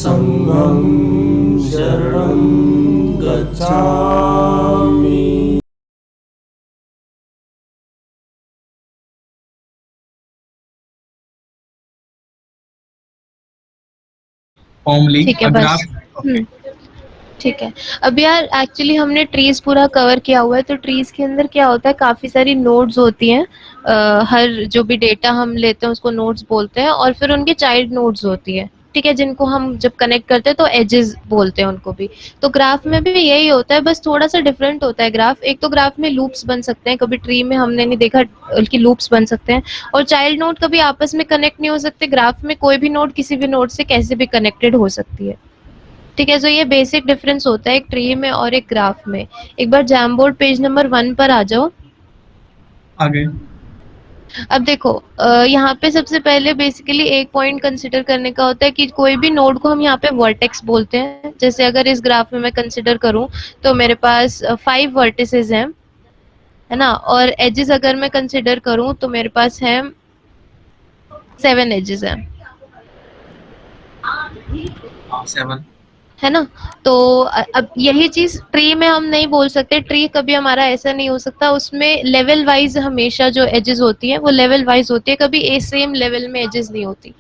संघं शरणं गच्छामि। फॉर्मली ठीक है अ बस। ग्राफ। ओके। हम्म। ठीक है। अब यार एक्चुअली हमने ट्रीज पूरा कवर किया हुआ है, तो ट्रीज के अंदर क्या होता है, काफी सारी नोड्स होती हैं। हर जो भी डेटा हम लेते हैं उसको नोड्स बोलते हैं, और फिर उनकी चाइल्ड नोड्स होती है। ठीक है, जिनको हम जब कनेक्ट करते हैं तो एजेस बोलते हैं उनको भी। तो ग्राफ में भी यही होता है, बस थोड़ा सा डिफरेंट होता है ग्राफ। एक तो ग्राफ में लूप्स बन सकते हैं, कभी ट्री में हमने नहीं देखा कि लूप्स बन सकते हैं। और चाइल्ड नोड कभी आपस में कनेक्ट नहीं हो सकते। ग्राफ में कोई भी नोड किसी भी नोड से कैसे भी कनेक्टेड हो सकती है। ठीक है, तो ये बेसिक डिफरेंस होता है एक ट्री में और एक ग्राफ में। एक बार जैमबोर्ड पेज नंबर 1 पर आ जाओ। आगे। अब देखो, यहाँ पे सबसे पहले बेसिकली एक पॉइंट कंसिडर करने का होता है कि कोई भी नोड को हम यहाँ पे वर्टेक्स बोलते हैं। जैसे अगर इस ग्राफ में मैं कंसिडर करूँ तो मेरे पास 5 वर्टिसेस हैं, है ना। और एजेस अगर मैं कंसिडर करूँ तो मेरे पास है 7 एजेस हैं, हाँ, 7। है ना। तो अब यही चीज ट्री में हम नहीं बोल सकते। ट्री कभी हमारा ऐसा नहीं हो सकता, उसमें लेवल वाइज हमेशा जो एजेस होती है वो लेवल वाइज होती है, कभी एक सेम लेवल में एजेस नहीं होती।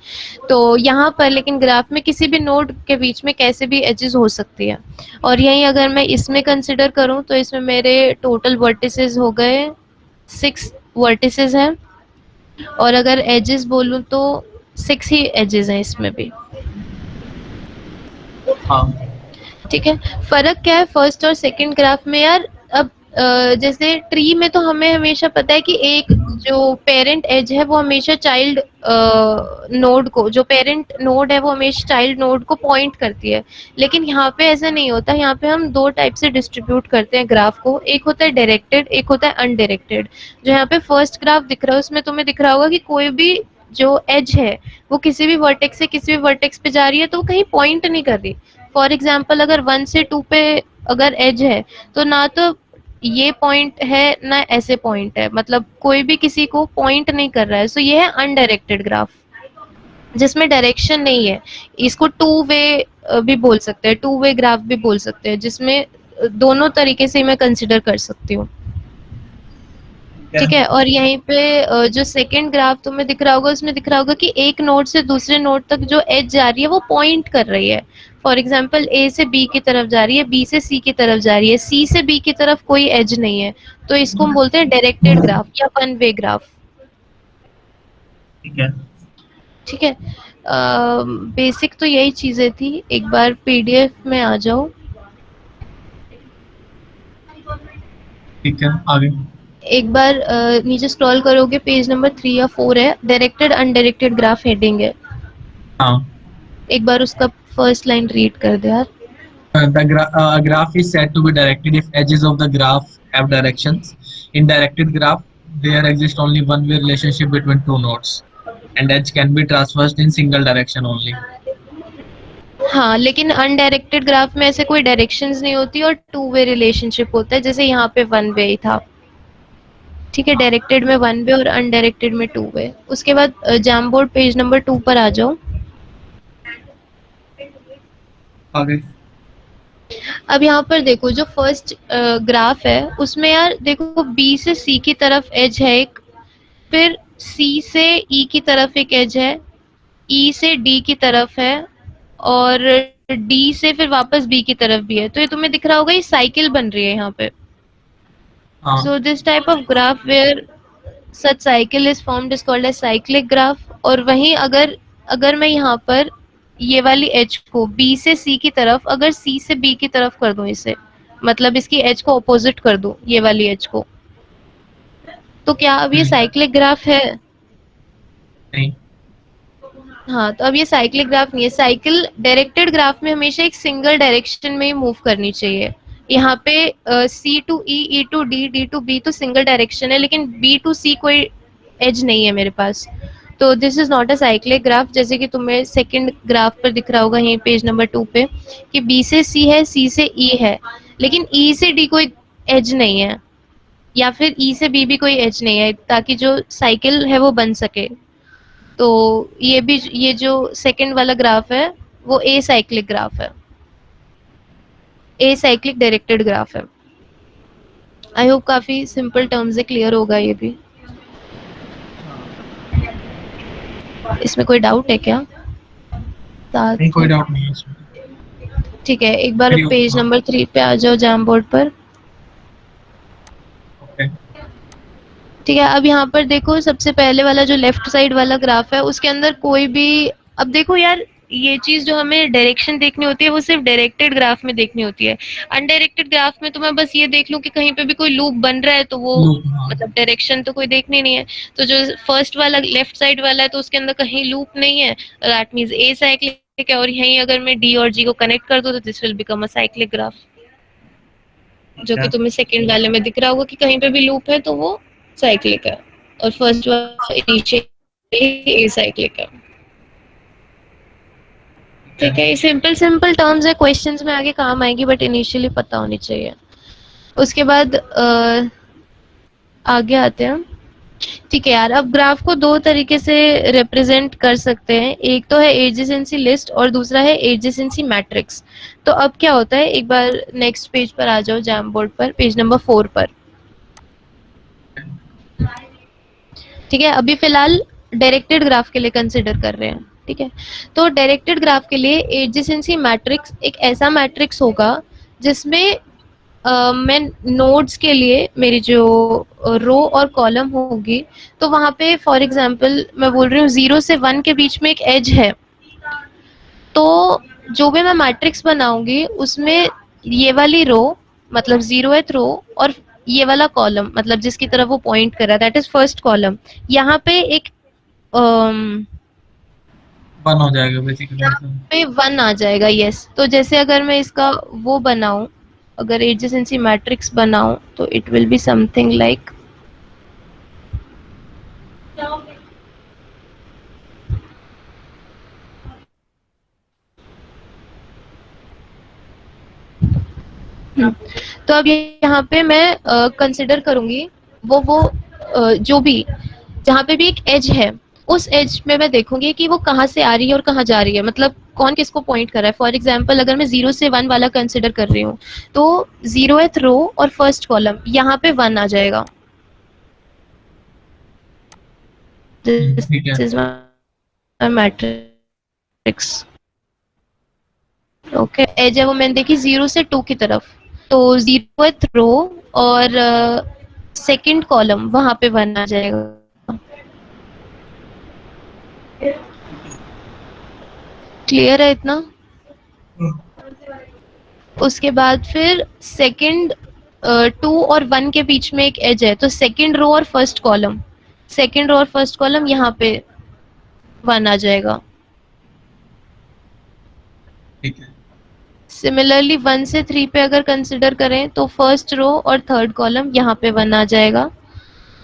तो यहाँ पर लेकिन ग्राफ में किसी भी नोड के बीच में कैसे भी एजेस हो सकती है। और यही अगर मैं इसमें कंसिडर करूँ तो इसमें मेरे टोटल वर्टिसेस हो गए 6 वर्टिसेस हैं। और अगर एजेस बोलूँ तो 6 ही एजेस हैं इसमें भी। हाँ। ठीक है। फर्क क्या है फर्स्ट और सेकंड ग्राफ में यार। अब जैसे ट्री में तो हमें हमेशा पता है कि एक जो पेरेंट एज है वो हमेशा चाइल्ड नोड को, जो पेरेंट नोड है वो हमेशा चाइल्ड नोड को पॉइंट करती है। लेकिन यहाँ पे ऐसा नहीं होता। यहाँ पे हम दो टाइप से डिस्ट्रीब्यूट करते हैं ग्राफ को। एक होता है डायरेक्टेड, एक होता है अनडायरेक्टेड। जो यहाँ पे फर्स्ट ग्राफ दिख रहा है उसमें तुम्हें दिख रहा होगा कि कोई भी जो एज है वो किसी भी वर्टेक्स से किसी भी वर्टेक्स पे जा रही है, तो वो कहीं पॉइंट नहीं कर रही। फॉर एग्जाम्पल अगर 1 से 2 पे अगर एज है, तो ना तो ये पॉइंट है ना ऐसे पॉइंट है, मतलब कोई भी किसी को पॉइंट नहीं कर रहा है। सो ये है अनडायरेक्टेड ग्राफ, जिसमें डायरेक्शन नहीं है। इसको टू वे भी बोल सकते हैं, टू वे ग्राफ भी बोल सकते हैं, जिसमें दोनों तरीके से मैं कंसिडर कर सकती हूँ। ठीक है। ठीक है। और यहीं पे जो सेकंड ग्राफ तुम्हें दिख रहा होगा उसमें दिख रहा होगा कि एक नोड से दूसरे नोड तक जो एज जा रही है वो पॉइंट कर रही है। फॉर एग्जाम्पल ए से बी की तरफ जा रही है, बी से सी की तरफ जा रही है, सी से बी की तरफ कोई एज नहीं है। तो इसको हम बोलते हैं डायरेक्टेड ग्राफ या वन वे ग्राफ। ठीक है। ठीक है। बेसिक तो यही चीजें थी। एक बार पीडीएफ में आ जाओ। ठीक है। आगे। एक बार नीचे स्क्रॉल करोगे, पेज नंबर 3 या 4 है, डायरेक्टेड अनडायरेक्टेड ग्राफ हेडिंग है। हाँ। एक बार उसका फर्स्ट लाइन रीड कर दे यार। A graph is said to be directed if edges of the graph have directions. In directed graph, there exists only one-way relationship between two nodes, and edge can be traversed in single direction only. हाँ, लेकिन undirected graph में ऐसे कोई directions नहीं होती और two way relationship होता है, जैसे यहाँ पे वन वे ही था। ठीक है, डायरेक्टेड में वन वे और अनडायरेक्टेड में टू वे। उसके बाद जैमबोर्ड पेज नंबर 2 पर आ जाओ। आगे। अब यहाँ पर देखो जो फर्स्ट ग्राफ है उसमें यार देखो बी से सी की तरफ एज है एक, फिर सी से ई की तरफ एक एज है, ई से डी की तरफ है, और डी से फिर वापस बी की तरफ भी है। तो ये तुम्हें दिख रहा होगा, ये साइकिल बन रही है यहाँ पे। हाँ। So this type of graph where such cycle is formed is called as cyclic graph। और वहीं अगर अगर मैं यहाँ पर ये वाली एज को बी से सी की तरफ, अगर सी से बी की तरफ कर दूं इसे, मतलब इसकी एज को ऑपोजिट कर दूं ये वाली एज को, तो क्या अब ये नहीं। साइक्लिक ग्राफ है? नहीं। हाँ, तो अब ये साइक्लिक ग्राफ नहीं है। साइकिल डायरेक्टेड ग्राफ में हमेशा एक सिंगल डायरेक्शन में ही मूव करनी चाहिए। यहाँ पे C to E, E to D, D to B तो सिंगल डायरेक्शन है, लेकिन बी टू सी कोई एज नहीं है मेरे पास। तो this is not a cyclic graph. जैसे कि तुम्हें सेकंड ग्राफ पर दिख रहा होगा यहीं पेज नंबर 2 पे कि बी से सी है, सी से ई है, लेकिन ई से डी कोई एज नहीं है, या फिर ई से बी भी कोई एज नहीं है, ताकि जो साइकिल है वो बन सके। तो ये भी, ये जो सेकंड वाला ग्राफ है वो एसाइक्लिक ग्राफ है, एसाइक्लिक डायरेक्टेड ग्राफ है। आई होप काफी सिंपल टर्म्स से क्लियर होगा ये भी। इसमें कोई डाउट है क्या? नहीं, कोई डाउट नहीं है इसमें। ठीक है, एक बार Three, पेज हाँ, नंबर 3 पे आ जाओ जैम बोर्ड पर। ओके। ठीक है, अब यहाँ पर देखो सबसे पहले वाला जो लेफ्ट साइड वाला ग्राफ है उसके अंदर कोई भी, अब देखो यार ये चीज जो हमें डायरेक्शन देखनी होती है वो सिर्फ डायरेक्टेड ग्राफ में देखनी होती है। अनडायरेक्टेड ग्राफ में तो मैं बस ये देख लूं कि कहीं पे भी कोई लूप बन रहा है तो वो लूप, हाँ। मतलब डायरेक्शन तो कोई देखनी नहीं है। तो जो फर्स्ट वाला लेफ्ट साइड वाला है तो उसके अंदर कहीं लूप नहीं है, दैट मींस ए साइक्लिक है। और यहीं अगर मैं डी और जी को कनेक्ट कर दूं तो this will become a cyclic graph, जो कि तुम्हें सेकंड वाले में दिख रहा होगा कि कहीं पे भी लूप है तो वो साइक्लिक है, और फर्स्ट वाला इनिशियली एसाइक्लिक है। ठीक है, ये सिंपल सिंपल टर्म्स है, क्वेश्चंस में आगे काम आएगी बट इनिशियली पता होनी चाहिए। उसके बाद आगे आते हैं। ठीक है यार, अब ग्राफ को दो तरीके से रिप्रेजेंट कर सकते हैं, एक तो है एडजेसेंसी लिस्ट और दूसरा है एडजेसेंसी मैट्रिक्स। तो अब क्या होता है, एक बार नेक्स्ट पेज पर आ जाओ जैम बोर्ड पर, पेज नंबर 4 पर। ठीक है, अभी फिलहाल डायरेक्टेड ग्राफ के लिए कंसिडर कर रहे हैं। ठीक है, तो डायरेक्टेड ग्राफ के लिए एडजेसेंसी मैट्रिक्स एक ऐसा मैट्रिक्स होगा जिसमें मैं नोड्स के लिए मेरी जो रो और कॉलम होगी, तो वहां पे फॉर एग्जांपल मैं बोल रही हूँ 0 से 1 के बीच में एक एज है, तो जो भी मैं मैट्रिक्स बनाऊंगी उसमें ये वाली रो मतलब 0th रो और ये वाला कॉलम मतलब जिसकी तरफ वो पॉइंट कर रहा है दैट इज फर्स्ट कॉलम, यहाँ पे एक वन हो जाएगा बेसिकली यहाँ ऐसा। पे 1 आ जाएगा। यस, तो जैसे अगर मैं इसका वो बनाऊं, अगर एडजेसेंसी मैट्रिक्स बनाऊं तो it will be something like, तो अब यहाँ पे मैं कंसिडर करूंगी वो जो भी जहाँ पे भी एक एज है उस एज में मैं देखूंगी कि वो कहाँ से आ रही है और कहाँ जा रही है, मतलब कौन किसको पॉइंट कर रहा है। फॉर एग्जाम्पल अगर मैं 0 से 1 वाला कंसिडर कर रही हूँ तो 0th रो और फर्स्ट कॉलम यहाँ पे 1 आ जाएगा। ठीक है। This is my matrix. Okay, edge है वो मैंने देखी 0 से 2 की तरफ, तो 0th रो और सेकंड कॉलम वहां पे 1 आ जाएगा। क्लियर है इतना? उसके बाद फिर सेकंड 2 और 1 के बीच में एक एज है, तो सेकंड रो और फर्स्ट कॉलम, सेकंड रो और फर्स्ट कॉलम यहाँ पे 1 आ जाएगा। ठीक है। सिमिलरली 1 से 3 पे अगर कंसिडर करें तो फर्स्ट रो और थर्ड कॉलम यहाँ पे 1 आ जाएगा,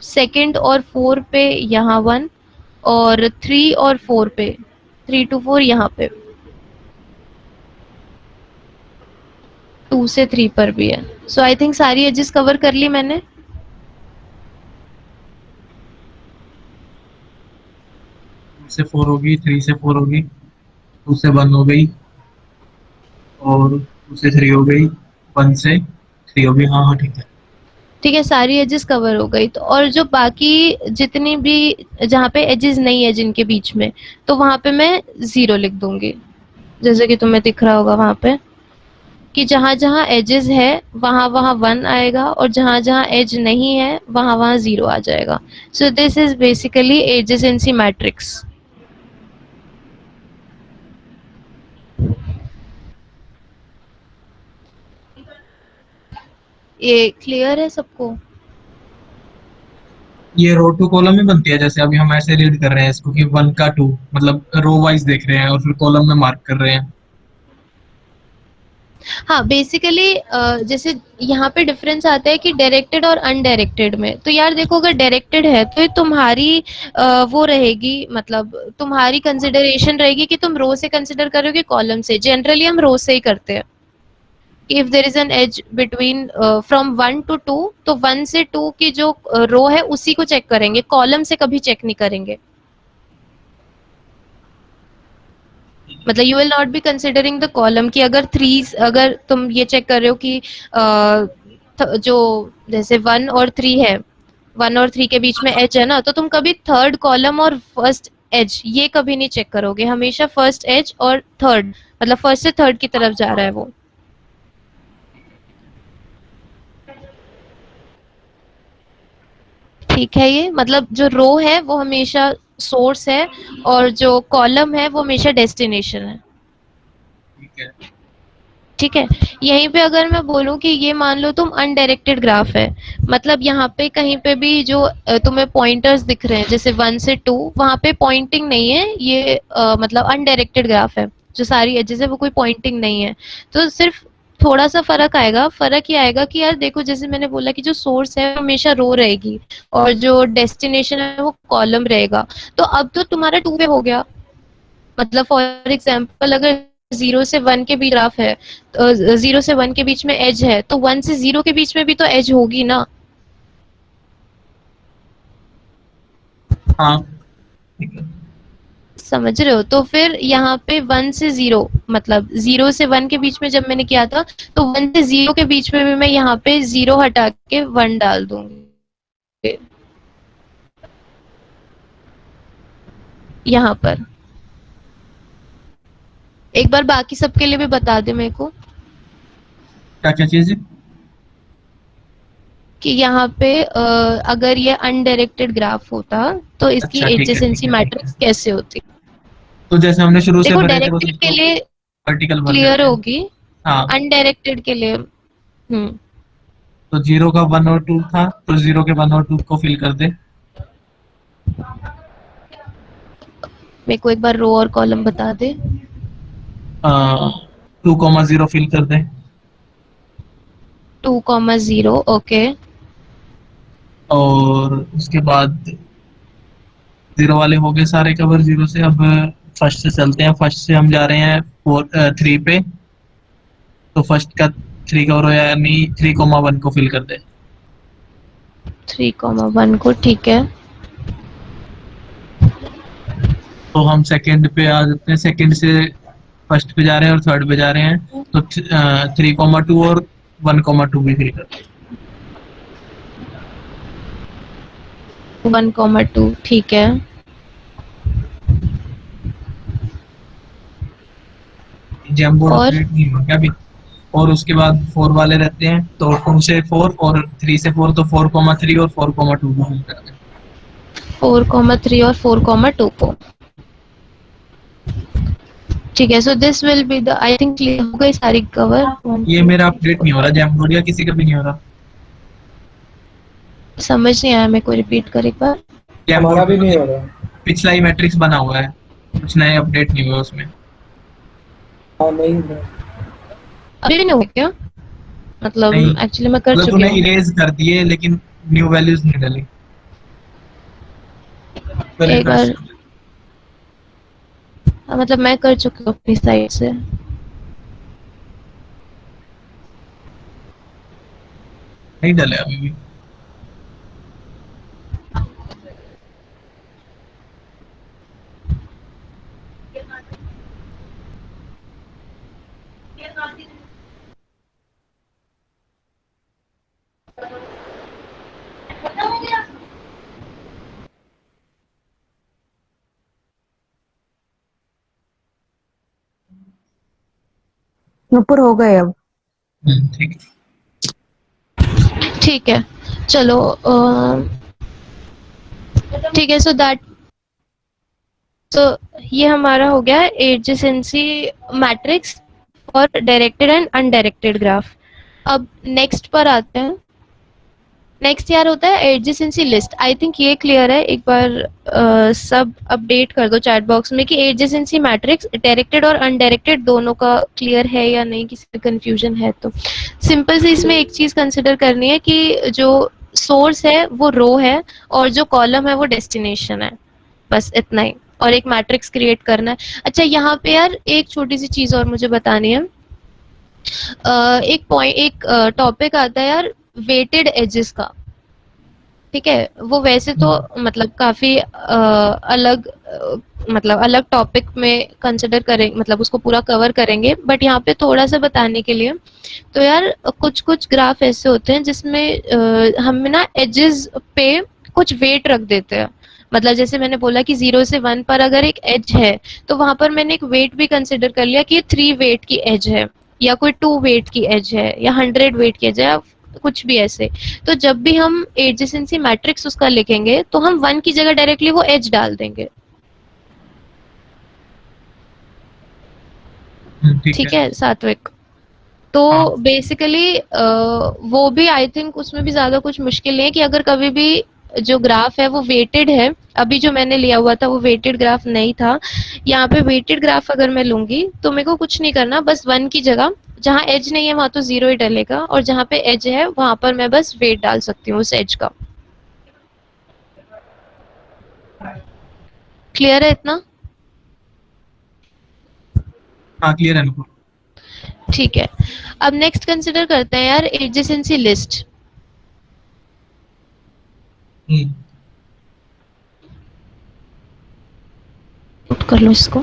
सेकंड और 4 पे यहाँ 1, और 3 और 4 पे 3 to 4 यहाँ पे 2 से 3 पर भी है। सो आई थिंक सारी एजेस कवर कर ली मैंने। 2 से 4 होगी, 3 से 4 होगी, 2 से 1 हो गई, और 2 से 3 हो गई, 1 से 3 हो गई। हाँ हाँ, ठीक है। ठीक है, सारी एजेस कवर हो गई। तो और जो बाकी जितनी भी जहाँ पे एजेस नहीं है जिनके बीच में, तो वहां पे मैं 0 लिख दूंगी, जैसे कि तुम्हें दिख रहा होगा वहां पे कि जहां जहां एजेस है वहां वहां 1 आएगा और जहां जहां एज नहीं है वहां वहां 0 आ जाएगा। So this is basically adjacency matrix. ये क्लियर है सबको? ये रो टू कॉलम में बनती है, जैसे अभी हम ऐसे रीड कर रहे हैं इसको कि 1 का 2, मतलब रो वाइज देख रहे हैं और फिर कॉलम में मार्क कर रहे हैं। हाँ, बेसिकली जैसे यहाँ पे डिफरेंस आता है कि डायरेक्टेड और अनडायरेक्टेड में। तो यार देखो, अगर डायरेक्टेड है तो ये तुम्हारी वो रहेगी, मतलब तुम्हारी कंसिडरेशन रहेगी कि तुम रो से कंसिडर करोगे कॉलम से। जनरली हम रो से ही करते हैं। If there is an edge between from 1 to 2, तो 1 से 2 की जो रो है उसी को चेक करेंगे, कॉलम से कभी चेक नहीं करेंगे। मतलब you will not be considering the column कि अगर अगर तुम ये चेक कर रहे हो कि जो जैसे 1 और 3 है, 1 और 3 के बीच में एज है ना, तो तुम कभी थर्ड कॉलम और फर्स्ट एज ये कभी नहीं चेक करोगे, हमेशा फर्स्ट एज और थर्ड, मतलब फर्स्ट से थर्ड की तरफ जा रहा है वो। ठीक है, ये मतलब जो रो है वो हमेशा सोर्स है और जो कॉलम है वो हमेशा डेस्टिनेशन है। ठीक है। ठीक है, यहीं पे अगर मैं बोलूं कि ये मान लो तुम अनडायरेक्टेड ग्राफ है, मतलब यहाँ पे कहीं पे भी जो तुम्हें पॉइंटर्स दिख रहे हैं जैसे 1 से 2, वहां पे पॉइंटिंग नहीं है, ये मतलब अनडायरेक्टेड ग्राफ है, जो सारी एजेस है वो कोई पॉइंटिंग नहीं है। तो सिर्फ थोड़ा सा फर्क आएगा, फर्क ये आएगा कि यार देखो, जैसे मैंने बोला कि जो सोर्स है वो हमेशा रो रहेगी और जो डेस्टिनेशन है वो कॉलम रहेगा। तो अब तो तुम्हारा 2 वे हो गया, मतलब फॉर एग्जाम्पल अगर 0 से 1 के बीच ग्राफ है, तो 0 से 1 के बीच में एज है, तो 1 से 0 के बीच में भी तो एज होगी ना। हाँ ठीक है। समझ रहे हो? तो फिर यहाँ पे 1 से 0, मतलब 0 से 1 के बीच में जब मैंने किया था, तो 1 से 0 के बीच में भी मैं यहाँ पे 0 हटा के 1 डाल दूंगी यहाँ पर। एक बार बाकी सबके लिए भी बता दे मेरे को क्या क्या चीज है? कि यहाँ पे अगर ये अनडायरेक्टेड ग्राफ होता तो इसकी अच्छा ठीक है ठीक एडजेसेंसी है ठीक है। मैट्रिक्स कैसे होती। तो जैसे हमने शुरू से देखो भरे थे वो डायरेक्टेड के सबको लिए वर्टिकल भर क्लियर देते हैं। होगी, हाँ। अनडायरेक्टेड के लिए तो 0 का 1 और 2 था, तो 0 के 1 और 2 को फिल कर दे। मेरे को एक बार रो और कॉलम बता दे। 2,0 फिल कर दे। 2,0 ओके। और उसके बाद 0 वाले हो गए सारे कवर 0 से। अब फर्स्ट से चलते हैं, फर्स्ट से हम जा रहे हैं 3 पे। तो फर्स्ट का 3 कवर हो, यानी 3,1 को फिल कर दे। 3,1 को, ठीक है। तो हम सेकंड पे आ जाते हैं, सेकंड से फर्स्ट पे जा रहे हैं और थर्ड पे जा रहे हैं, तो 3,2 और 1,2 भी फिल कर दे। 1,2, ठीक है। जैम बोर्ड और अपडेट नहीं हुआ क्या अभी? और उसके बाद 4 वाले रहते हैं, तो 2 से 4 और 3 से 4, तो 4,3 और 4,2 को फिल कर दे। 4,3 और 4,2 को, ठीक है। So this will be the, I think clear हो गई सारी कवर। ये मेरा अपडेट नहीं हो रहा, जैम बोर्ड या किसी का भी नहीं हो रहा। समझ नहीं आया मेरे को, रिपीट कर एक बार। जैम हमारा बोर्ड भी में नहीं हो रहा। पिछला ही मैट्रिक्स बना हुआ है, कुछ नए अपडेट नहीं हुआ उसमें। हाँ नहीं है। अभी भी नहीं हो क्या? मतलब नहीं, एक्चुअली मैं कर मतलब चुकी तूने हूँ। इरेज कर दिए लेकिन न्यू वैल्यूज नहीं डाली। तो एक रिफ्रेश बार, मतलब मैं कर चुकी हूँ अपनी साइड से। नहीं डाले अभी भी। ऊपर हो गए अब। ठीक है। ठीक है, चलो ठीक है। सो ये हमारा हो गया एडजेसेंसी मैट्रिक्स और डायरेक्टेड एंड अनडायरेक्टेड ग्राफ। अब नेक्स्ट पर आते हैं। नेक्स्ट यार होता है एडजेसेंसी लिस्ट। आई थिंक ये क्लियर है, एक बार सब अपडेट कर दो चैट बॉक्स में कि एडजेसेंसी मैट्रिक्स डायरेक्टेड और अनडायरेक्टेड दोनों का क्लियर है या नहीं, किसी का कंफ्यूजन है तो। सिंपल सी इसमें एक चीज कंसिडर करनी है कि जो सोर्स है वो रो है और जो कॉलम है वो डेस्टिनेशन है, बस इतना ही। और एक मैट्रिक्स क्रिएट करना है। अच्छा, यहाँ पे यार एक छोटी सी चीज और मुझे बतानी है। एक टॉपिक आता है यार वेटेड एजेस का, ठीक है, वो वैसे तो मतलब काफी अलग मतलब अलग टॉपिक में कंसिडर करें, मतलब उसको पूरा कवर करेंगे, बट यहाँ पे थोड़ा सा बताने के लिए। तो यार कुछ कुछ ग्राफ ऐसे होते हैं जिसमें हम ना एजेस पे कुछ वेट रख देते हैं। मतलब जैसे मैंने बोला कि 0 से 1 पर अगर एक एज है, तो वहां पर मैंने एक वेट भी कंसिडर कर लिया कि ये 3 वेट की एज है, या कोई 2 वेट की एज है, या 100 वेट की एज है, या कुछ भी ऐसे। तो जब भी हम एडजेसेंसी मैट्रिक्स उसका लिखेंगे, तो हम 1 की जगह डायरेक्टली वो एज डाल देंगे। ठीक ठीक है। है सात्विक। तो हाँ बेसिकली वो भी आई थिंक उसमें भी ज्यादा कुछ मुश्किल नहीं है कि अगर कभी भी जो ग्राफ है वो वेटेड है। अभी जो मैंने लिया हुआ था वो वेटेड ग्राफ नहीं था। यहाँ पे वेटेड ग्राफ अगर मैं लूंगी तो मेरे को कुछ नहीं करना, बस 1 की जगह जहाँ एज नहीं है वहां तो 0 ही डलेगा, और जहाँ पे एज है वहां पर मैं बस वेट डाल सकती हूँ उस एज का। क्लियर है इतना? हाँ क्लियर है अनुपुर। ठीक है। अब नेक्स्ट कंसिडर करते हैं यार एडजेसेंसी लिस्ट। हम्म, नोट कर लो इसको।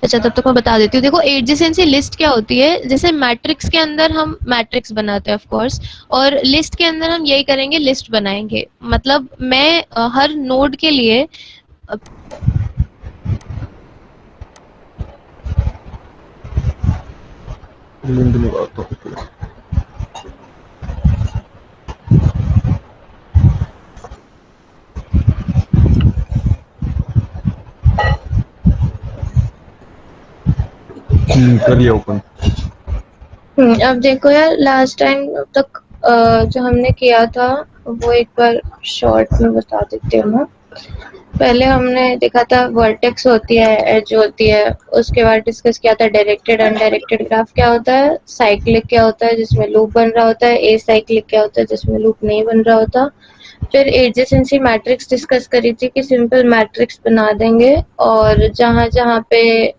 अच्छा तब तक मैं बता देती हूँ। देखो एडजेसेंसी लिस्ट क्या होती है, जैसे मैट्रिक्स के अंदर हम मैट्रिक्स बनाते हैं ऑफ कोर्स, और लिस्ट के अंदर हम यही करेंगे, लिस्ट बनाएंगे। मतलब मैं हर नोड के लिए अ, लिंक निकालता हूँ। कर लिया ओपन। अब देखो यार लास्ट टाइम तक जो हमने किया था वो एक बार शॉर्ट में बता देती हूँ मैं। पहले हमने देखा था वर्टेक्स होती है, एज होती है। उसके बाद डिस्कस किया था डायरेक्टेड अनडायरेक्टेड ग्राफ क्या होता है, साइक्लिक क्या होता है जिसमें लूप बन रहा होता है, ए साइक्लिक क्या होता है जिसमें लूप नहीं बन रहा होता। फिर एडजेसेंसी मैट्रिक्स डिस्कस करी थी कि सिंपल मैट्रिक्स बना देंगे, और जहाँ जहाँ पे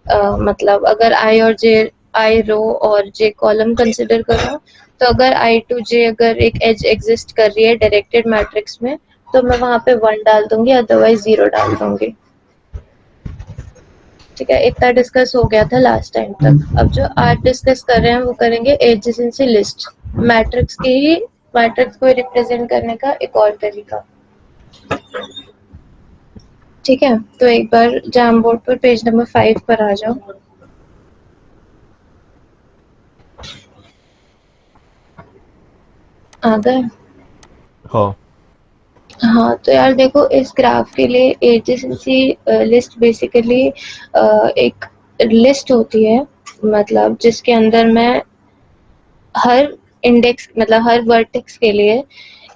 मतलब अगर आई और जे, आई रो और जे कॉलम कंसिडर करो, तो अगर आई टू जे अगर एक एज एग्जिस्ट कर रही है डायरेक्टेड मैट्रिक्स में, तो मैं वहां पे 1 डाल दूंगी, अदरवाइज 0 डाल दूंगी। ठीक है, इतना डिस्कस हो गया था लास्ट टाइम तक। अब जो आज डिस्कस कर रहे हैं वो करेंगे एडजेसेंसी लिस्ट, मैट्रिक्स की ही, मैट्रिक्स को रिप्रेजेंट करने का एक और तरीका। ठीक है, तो एक बार जैम बोर्ड पर पेज नंबर 5 पर आ जाओ। आ गए? हाँ हाँ तो यार देखो इस ग्राफ के लिए एडजेसेंसी लिस्ट बेसिकली एक लिस्ट होती है, मतलब जिसके अंदर मैं हर इंडेक्स मतलब हर वर्टेक्स के लिए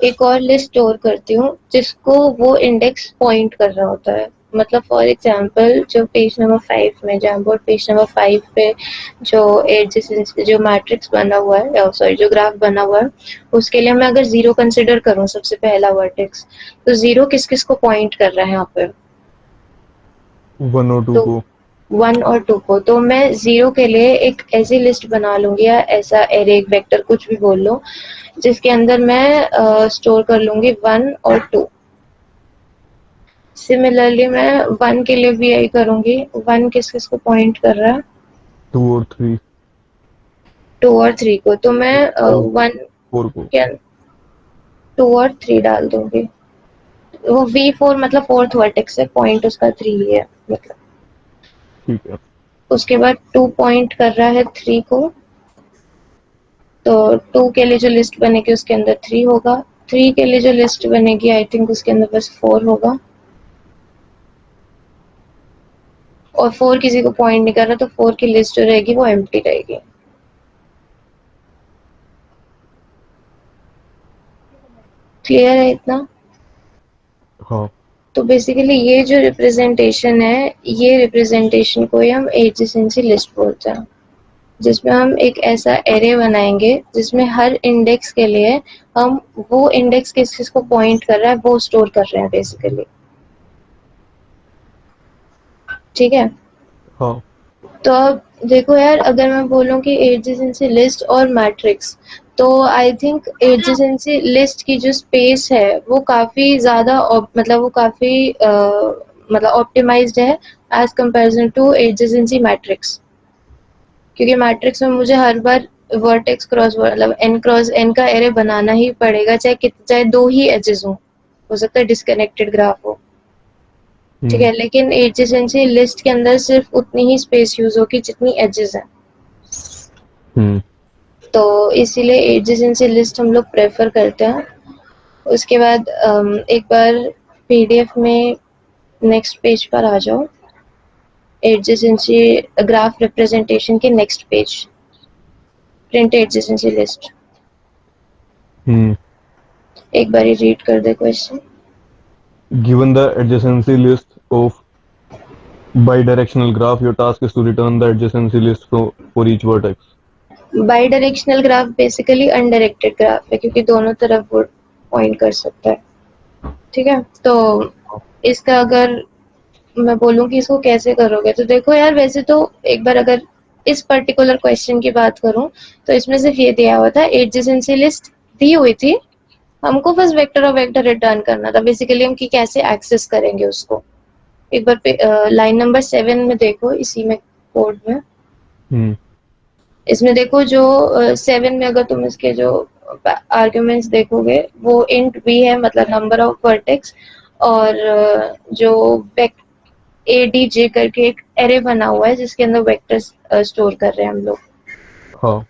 एक और लिस्ट स्टोर करती हूँ जिसको वो इंडेक्स पॉइंट कर रहा होता है। मतलब फॉर एग्जांपल जो पेज नंबर 5 में, जैमबोर्ड पेज नंबर 5 पे जो एडजेसेंसी जो मैट्रिक्स बना हुआ है, सॉरी जो ग्राफ बना हुआ है, उसके लिए मैं अगर 0 कंसिडर करूँ सबसे पहला वर्टेक्स, तो 0 किस किस को पॉइंट कर रहा है यहाँ पे? 1 और 2 तो को। 1 और 2 को। तो मैं 0 के लिए एक ऐसी लिस्ट बना लूंगी, या ऐसा एरे, एक वेक्टर कुछ भी बोल लो, जिसके अंदर मैं स्टोर कर लूंगी 1 और 2। सिमिलरली मैं 1 के लिए भी यही करूंगी। 1 किस किस को पॉइंट कर रहा है? 2 और 3। 2 और 3 को। तो मैं 1 4 को। के 2 और 3 डाल दूंगी। वो V4 मतलब फोर्थ वर्टेक्स है, पॉइंट उसका 3 ही है मतलब। ठीक है। उसके बाद 2 पॉइंट कर रहा है 3 को, तो 2 के लिए जो लिस्ट बनेगी उसके अंदर 3 होगा। 3 के लिए जो लिस्ट बनेगी आई थिंक उसके अंदर बस 4 होगा, और 4 किसी को पॉइंट नहीं कर रहा, तो 4 की लिस्ट जो रहेगी वो एम्प्टी रहेगी। क्लियर है इतना? हाँ तो बेसिकली ये जो रिप्रेजेंटेशन है, ये रिप्रेजेंटेशन को ही हम एडजेसेंसी लिस्ट बोलते हैं, जिसमें हम एक ऐसा एरे बनाएंगे जिसमें हर इंडेक्स के लिए हम वो इंडेक्स किस किस को पॉइंट कर रहा है वो स्टोर कर रहे हैं बेसिकली। ठीक है, हाँ तो अब देखो यार अगर मैं बोलूँ कि एडजेसेंसी लिस्ट और मैट्रिक्स, तो आई थिंक एडजेसेंसी लिस्ट की जो स्पेस है वो काफ़ी ज़्यादा मतलब वो काफ़ी मतलब ऑप्टिमाइज्ड है as comparison to adjacency matrix, क्योंकि मैट्रिक्स में मुझे हर बार वर्टेक्स क्रॉस मतलब एन क्रॉस एन का एरे बनाना ही पड़ेगा, चाहे दो ही एजेस हो सकता है डिस्कनेक्टेड ग्राफ हो, ठीक है, लेकिन एडजेसेंसी लिस्ट के अंदर सिर्फ उतनी ही स्पेस यूज होगी जितनी एजेस हैं, तो इसीलिए एडजेसेंसी लिस्ट हम लोग प्रेफर करते हैं। उसके बाद एक बार पीडीएफ में नेक्स्ट पेज पर आ जाओ, एडजेसेंसी ग्राफ रिप्रेजेंटेशन के next page, print adjacency list. एक बार रीड कर दे question. Given the adjacency list of bidirectional graph, your task is to return the adjacency list for each vertex. By directional graph basically undirected graph है, क्योंकि दोनों तरफ वो point कर सकता है, ठीक है। तो इसका अगर मैं बोलूँ कि इसको कैसे करोगे, तो देखो यार, वैसे तो एक बार अगर इस पर्टिकुलर क्वेश्चन की बात करूं तो इसमें सिर्फ ये दिया हुआ था, एडजेसेंसी लिस्ट दी हुई थी, हमको बस वेक्टर और वेक्टर रिटर्न करना था बेसिकली, हम कि कैसे एक्सेस करेंगे उसको। एक बार लाइन नंबर 7 में देखो, इसी में कोड में इसमें देखो जो 7 में अगर तुम इसके जो आर्ग्यूमेंट्स देखोगे वो इंट b है, मतलब नंबर ऑफ वर्टेक्स, और जो ADJ करके एक एरे बना हुआ है जिसके अंदर वेक्टर्स स्टोर कर रहे हैं हम लोग। हाँ,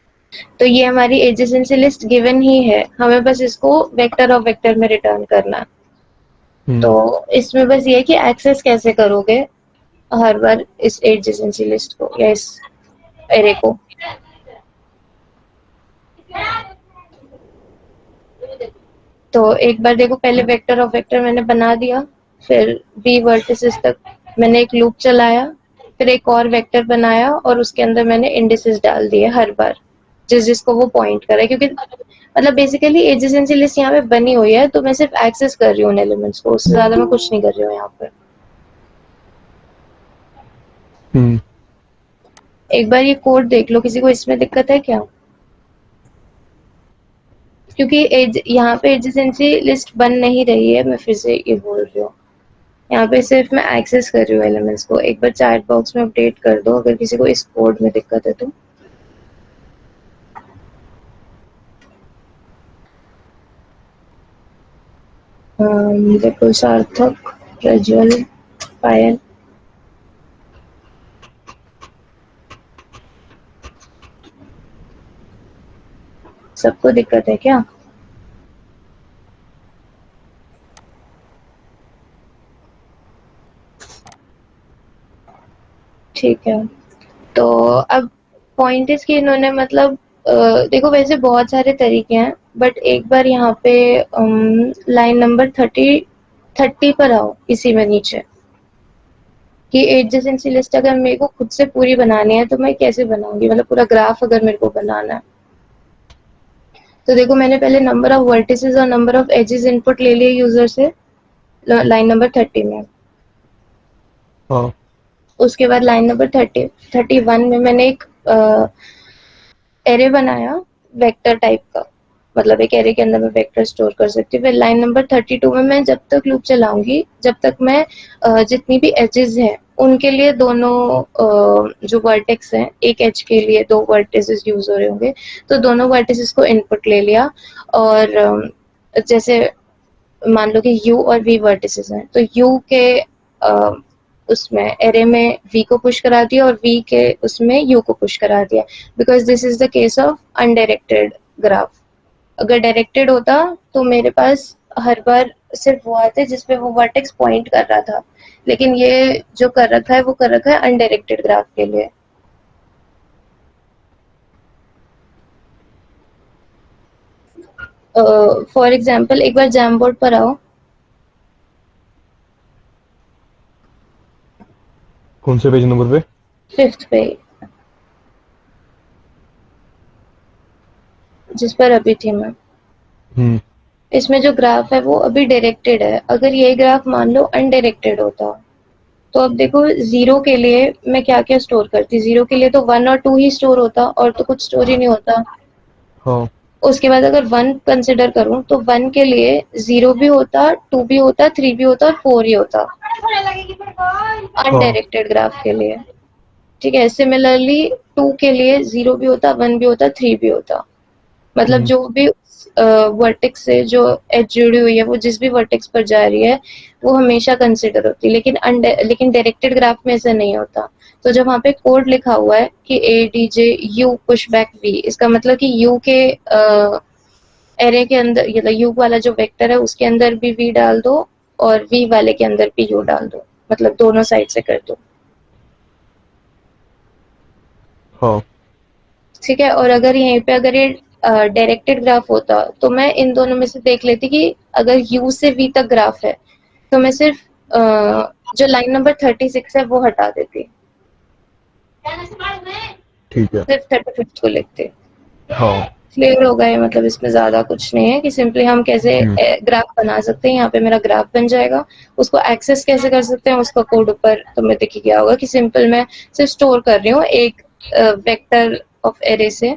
तो ये हमारी एडजेसेंसी लिस्ट गिवन ही है, हमें बस इसको वेक्टर और वेक्टर में रिटर्न करना है। तो इसमें बस ये है कि एक्सेस कैसे करोगे हर बार इस एडजेसेंसी लिस्ट को या इस एरे को। तो एक बार देखो, पहले वेक्टर ऑफ वेक्टर मैंने बना दिया, फिर v वर्टिसेस तक मैंने एक लूप चलाया, फिर एक और वेक्टर बनाया और उसके अंदर मैंने इंडिसेस डाल दिए हर बार जिसको वो पॉइंट कर रहा है, क्योंकि मतलब बेसिकली एडजेसेंसी लिस्ट यहाँ पे बनी हुई है, तो मैं सिर्फ एक्सेस कर रही हूँ उन एलिमेंट्स को, उससे ज्यादा मैं कुछ नहीं कर रही हूँ यहाँ पर। एक बार ये कोड देख लो, किसी को इसमें दिक्कत है क्या? क्योंकि यहाँ पे एडजेसेंसी लिस्ट बन नहीं रही है, मैं फिर से ये बोल रही हूँ, यहाँ पे सिर्फ मैं एक्सेस कर रही हूँ एलिमेंट्स को। एक बार चैट बॉक्स में अपडेट कर दो अगर किसी को इस कोड में दिक्कत है तो। देखो, सार्थक, प्रज्वल, पायल, सबको दिक्कत है क्या? ठीक है, तो अब पॉइंट इज कि इन्होंने मतलब देखो, वैसे बहुत सारे तरीके हैं, बट एक बार यहाँ पे लाइन नंबर 30 पर आओ, इसी में नीचे, कि एडजेसेंसी लिस्ट अगर मेरे को खुद से पूरी बनानी है तो मैं कैसे बनाऊंगी, मतलब पूरा ग्राफ अगर मेरे को बनाना है। तो देखो, मैंने पहले नंबर ऑफ वर्टिसेस और नंबर ऑफ एजेस इनपुट ले लिए यूजर से लाइन नंबर 30 में। हाँ, उसके बाद लाइन नंबर 31 में मैंने एक एरे बनाया वेक्टर टाइप का, मतलब एक एरे के अंदर मैं वेक्टर स्टोर कर सकती हूँ। फिर लाइन नंबर 32 में मैं जब तक लूप चलाऊंगी जब तक मैं जितनी भी एजेस हैं उनके लिए दोनों जो वर्टेक्स हैं, एक एज के लिए दो वर्टिसेस यूज हो रहे होंगे, तो दोनों वर्टिसेस को इनपुट ले लिया, और जैसे मान लो कि u और v वर्टिसेस हैं, तो u के उसमें एरे में v को पुश करा दिया और v के उसमें u को पुश करा दिया, because this is the case of undirected graph. अगर डायरेक्टेड होता तो मेरे पास हर बार सिर्फ वो आते जिसपे वो वर्टेक्स पॉइंट कर रहा था, लेकिन ये जो कर रखा है वो कर रखा है अनडायरेक्टेड ग्राफ के लिए। फॉर एग्जाम्पल एक बार जैमबोर्ड पर आओ, कौन से पेज नंबर पे? 5th पे, जिस पर अभी थी मैं। इसमें जो ग्राफ है वो अभी डायरेक्टेड है, अगर ये ग्राफ मान लो अनडायरेक्टेड होता तो अब देखो, जीरो के लिए मैं क्या क्या स्टोर करती, जीरो के लिए तो 1 और 2 ही स्टोर होता, और तो कुछ स्टोर ही नहीं होता। हाँ, उसके बाद अगर 1 कंसिडर करूं तो 1 के लिए 0 भी होता, 2 भी होता, 3 भी होता और 4 ही होता अनडायरेक्टेड ग्राफ के लिए। ठीक है, सिमिलरली 2 के लिए 0 भी होता, 1 भी होता, 3 भी होता। मतलब जो भी वर्टेक्स से जो एज जुड़ी हुई है वो जिस भी वर्टेक्स पर जा रही है वो हमेशा कंसिडर होती है, लेकिन डायरेक्टेड ग्राफ में ऐसा नहीं होता। तो जब वहाँ पे कोड लिखा हुआ है कि a d j u push back v, इसका मतलब कि यू के एरे के अंदर, मतलब यू वाला जो वेक्टर है उसके अंदर भी वी डाल दो और वी वाले के अंदर भी यू डाल दो, मतलब दोनों साइड से कर दो। हाँ ठीक है, और अगर यहीं पे अगर ये डायरेक्टेड ग्राफ होता तो मैं इन दोनों में से देख लेती कि अगर यू से वी तक ग्राफ है तो मैं सिर्फ जो लाइन नंबर 36 है वो हटा देती, ठीक है। सिर्फ 35 को लिखते। हाँ क्लियर होगा ये, मतलब इसमें ज्यादा कुछ नहीं है कि सिंपली हम कैसे ग्राफ बना सकते हैं। यहाँ पे मेरा ग्राफ बन जाएगा, उसको एक्सेस कैसे कर सकते हैं उसका कोड ऊपर तुम्हें दिख गया होगा कि सिंपल मैं सिर्फ स्टोर कर रही हूँ एक वेक्टर ऑफ एरे से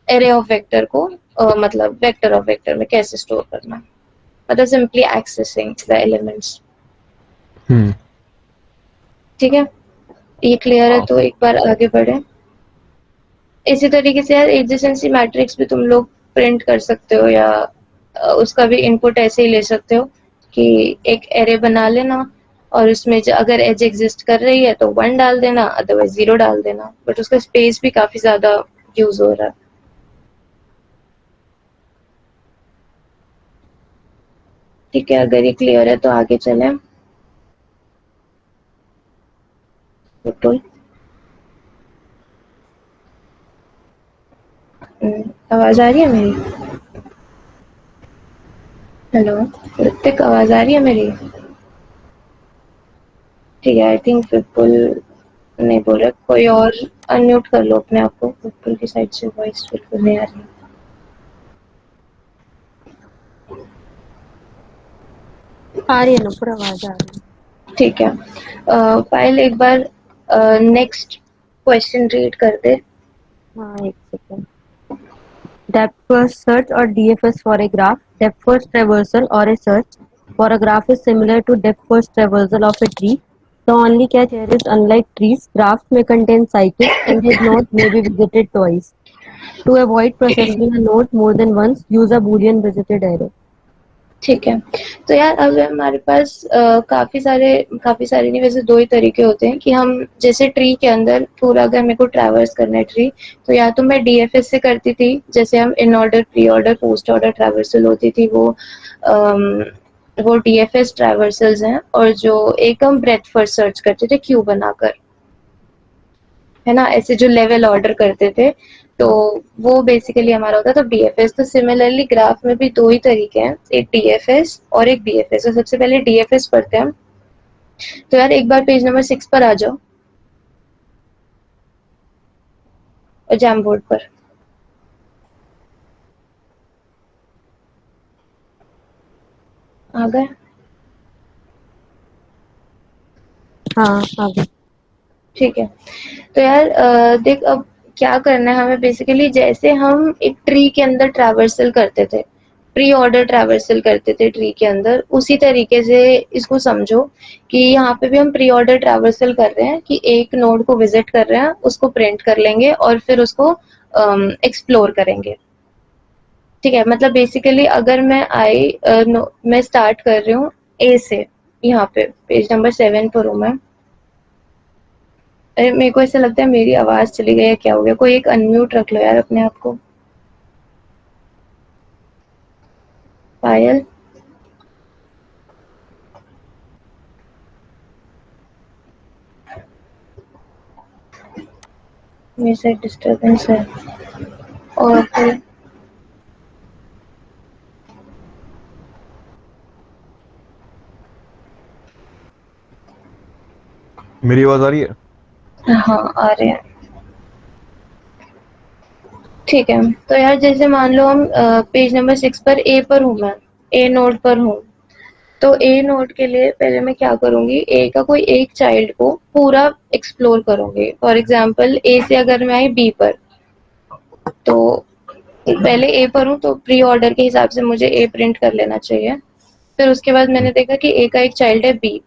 एरे ऑफ वेक्टर को, मतलब वेक्टर ऑफ वेक्टर में कैसे स्टोर करना, मतलब सिंपली एक्सेसिंग द एलिमेंट्स। हम्म ठीक है, ये क्लियर है तो एक बार आगे बढ़े। इसी तरीके से यार एडजेसेंसी मैट्रिक्स भी तुम लोग प्रिंट कर सकते हो या उसका भी इनपुट ऐसे ही ले सकते हो कि एक एरे बना लेना और उसमें अगर एज एग्जिस्ट कर रही है तो 1 डाल देना, अदरवाइज 0 डाल देना, बट उसका स्पेस भी काफी ज्यादा यूज हो रहा है। ठीक है, अगर ये क्लियर है तो आगे चलें। बिल्कुल। आवाज आ रही है मेरी? हेलो ऋतिक, आवाज आ रही है मेरी? ठीक है, आई थिंक विपुल नहीं बोल रहा, कोई और अनम्यूट कर लो अपने आप को, विपुल की साइड से वॉइस बिल्कुल नहीं आ रही। आ रही है नुपुर, आवाज आ रही है। ठीक है, पायल एक बार नेक्स्ट क्वेश्चन रीड कर दे। हाँ एक second. Depth first search or DFS for a graph. Depth first traversal or a search for a graph is similar to depth first traversal of a tree. The only catch here is unlike trees, graphs may contain cycles and his node may be visited twice. To avoid processing a node more than once, use a Boolean visited array. ठीक है, तो यार अब हमारे पास काफी सारे नहीं, वैसे 2 ही तरीके होते हैं कि हम जैसे ट्री के अंदर पूरा अगर मेरे को ट्रैवर्स करना है ट्री, तो या तो मैं डीएफएस से करती थी, जैसे हम in order pre order post order traversal होती थी वो डीएफएस ट्रैवर्सल्स हैं, और जो एक हम ब्रेथ फर्स्ट सर्च करते थे क्यू बनाकर, है ना, ऐसे जो लेवल ऑर्डर करते थे, तो वो बेसिकली हमारा होता था डीएफएस। तो सिमिलरली ग्राफ में भी 2 ही तरीके हैं, एक डीएफएस और एक बीएफएस। तो सबसे पहले डीएफएस पढ़ते हैं। तो यार एक बार पेज नंबर 6 पर आ जाओ, जैम बोर्ड पर। आ गए? हाँ आगे। ठीक है, तो यार देख अब क्या करना है हमें, बेसिकली जैसे हम एक ट्री के अंदर ट्रैवर्सल करते थे, प्री ऑर्डर ट्रैवर्सल करते थे ट्री के अंदर, उसी तरीके से इसको समझो कि यहाँ पे भी हम प्री ऑर्डर ट्रैवर्सल कर रहे हैं कि एक नोड को विजिट कर रहे हैं, उसको प्रिंट कर लेंगे और फिर उसको एक्सप्लोर करेंगे। ठीक है, मतलब बेसिकली अगर मैं स्टार्ट कर रही हूँ ए से, यहाँ पे पेज नंबर 7 पर हूँ मैं। अरे मेरे को ऐसा लगता है मेरी आवाज चली गई है, क्या हो गया? कोई एक अनम्यूट रख लो यार अपने आप को। पायल, मेरे से डिस्टरबेंस है और फिर मेरी आवाज आ रही है? हाँ आ रहे हैं। ठीक है, तो यार जैसे मान लो हम पेज नंबर 6 पर ए पर हूँ, मैं ए नोड पर हूँ। तो ए नोड के लिए पहले मैं क्या करूंगी, ए का कोई एक चाइल्ड को पूरा एक्सप्लोर करूंगी। फॉर एग्जांपल ए से अगर मैं आई बी पर, तो पहले ए पर हूँ तो प्री ऑर्डर के हिसाब से मुझे ए प्रिंट कर लेना चाहिए। फिर उसके बाद मैंने देखा कि ए का एक चाइल्ड है बी।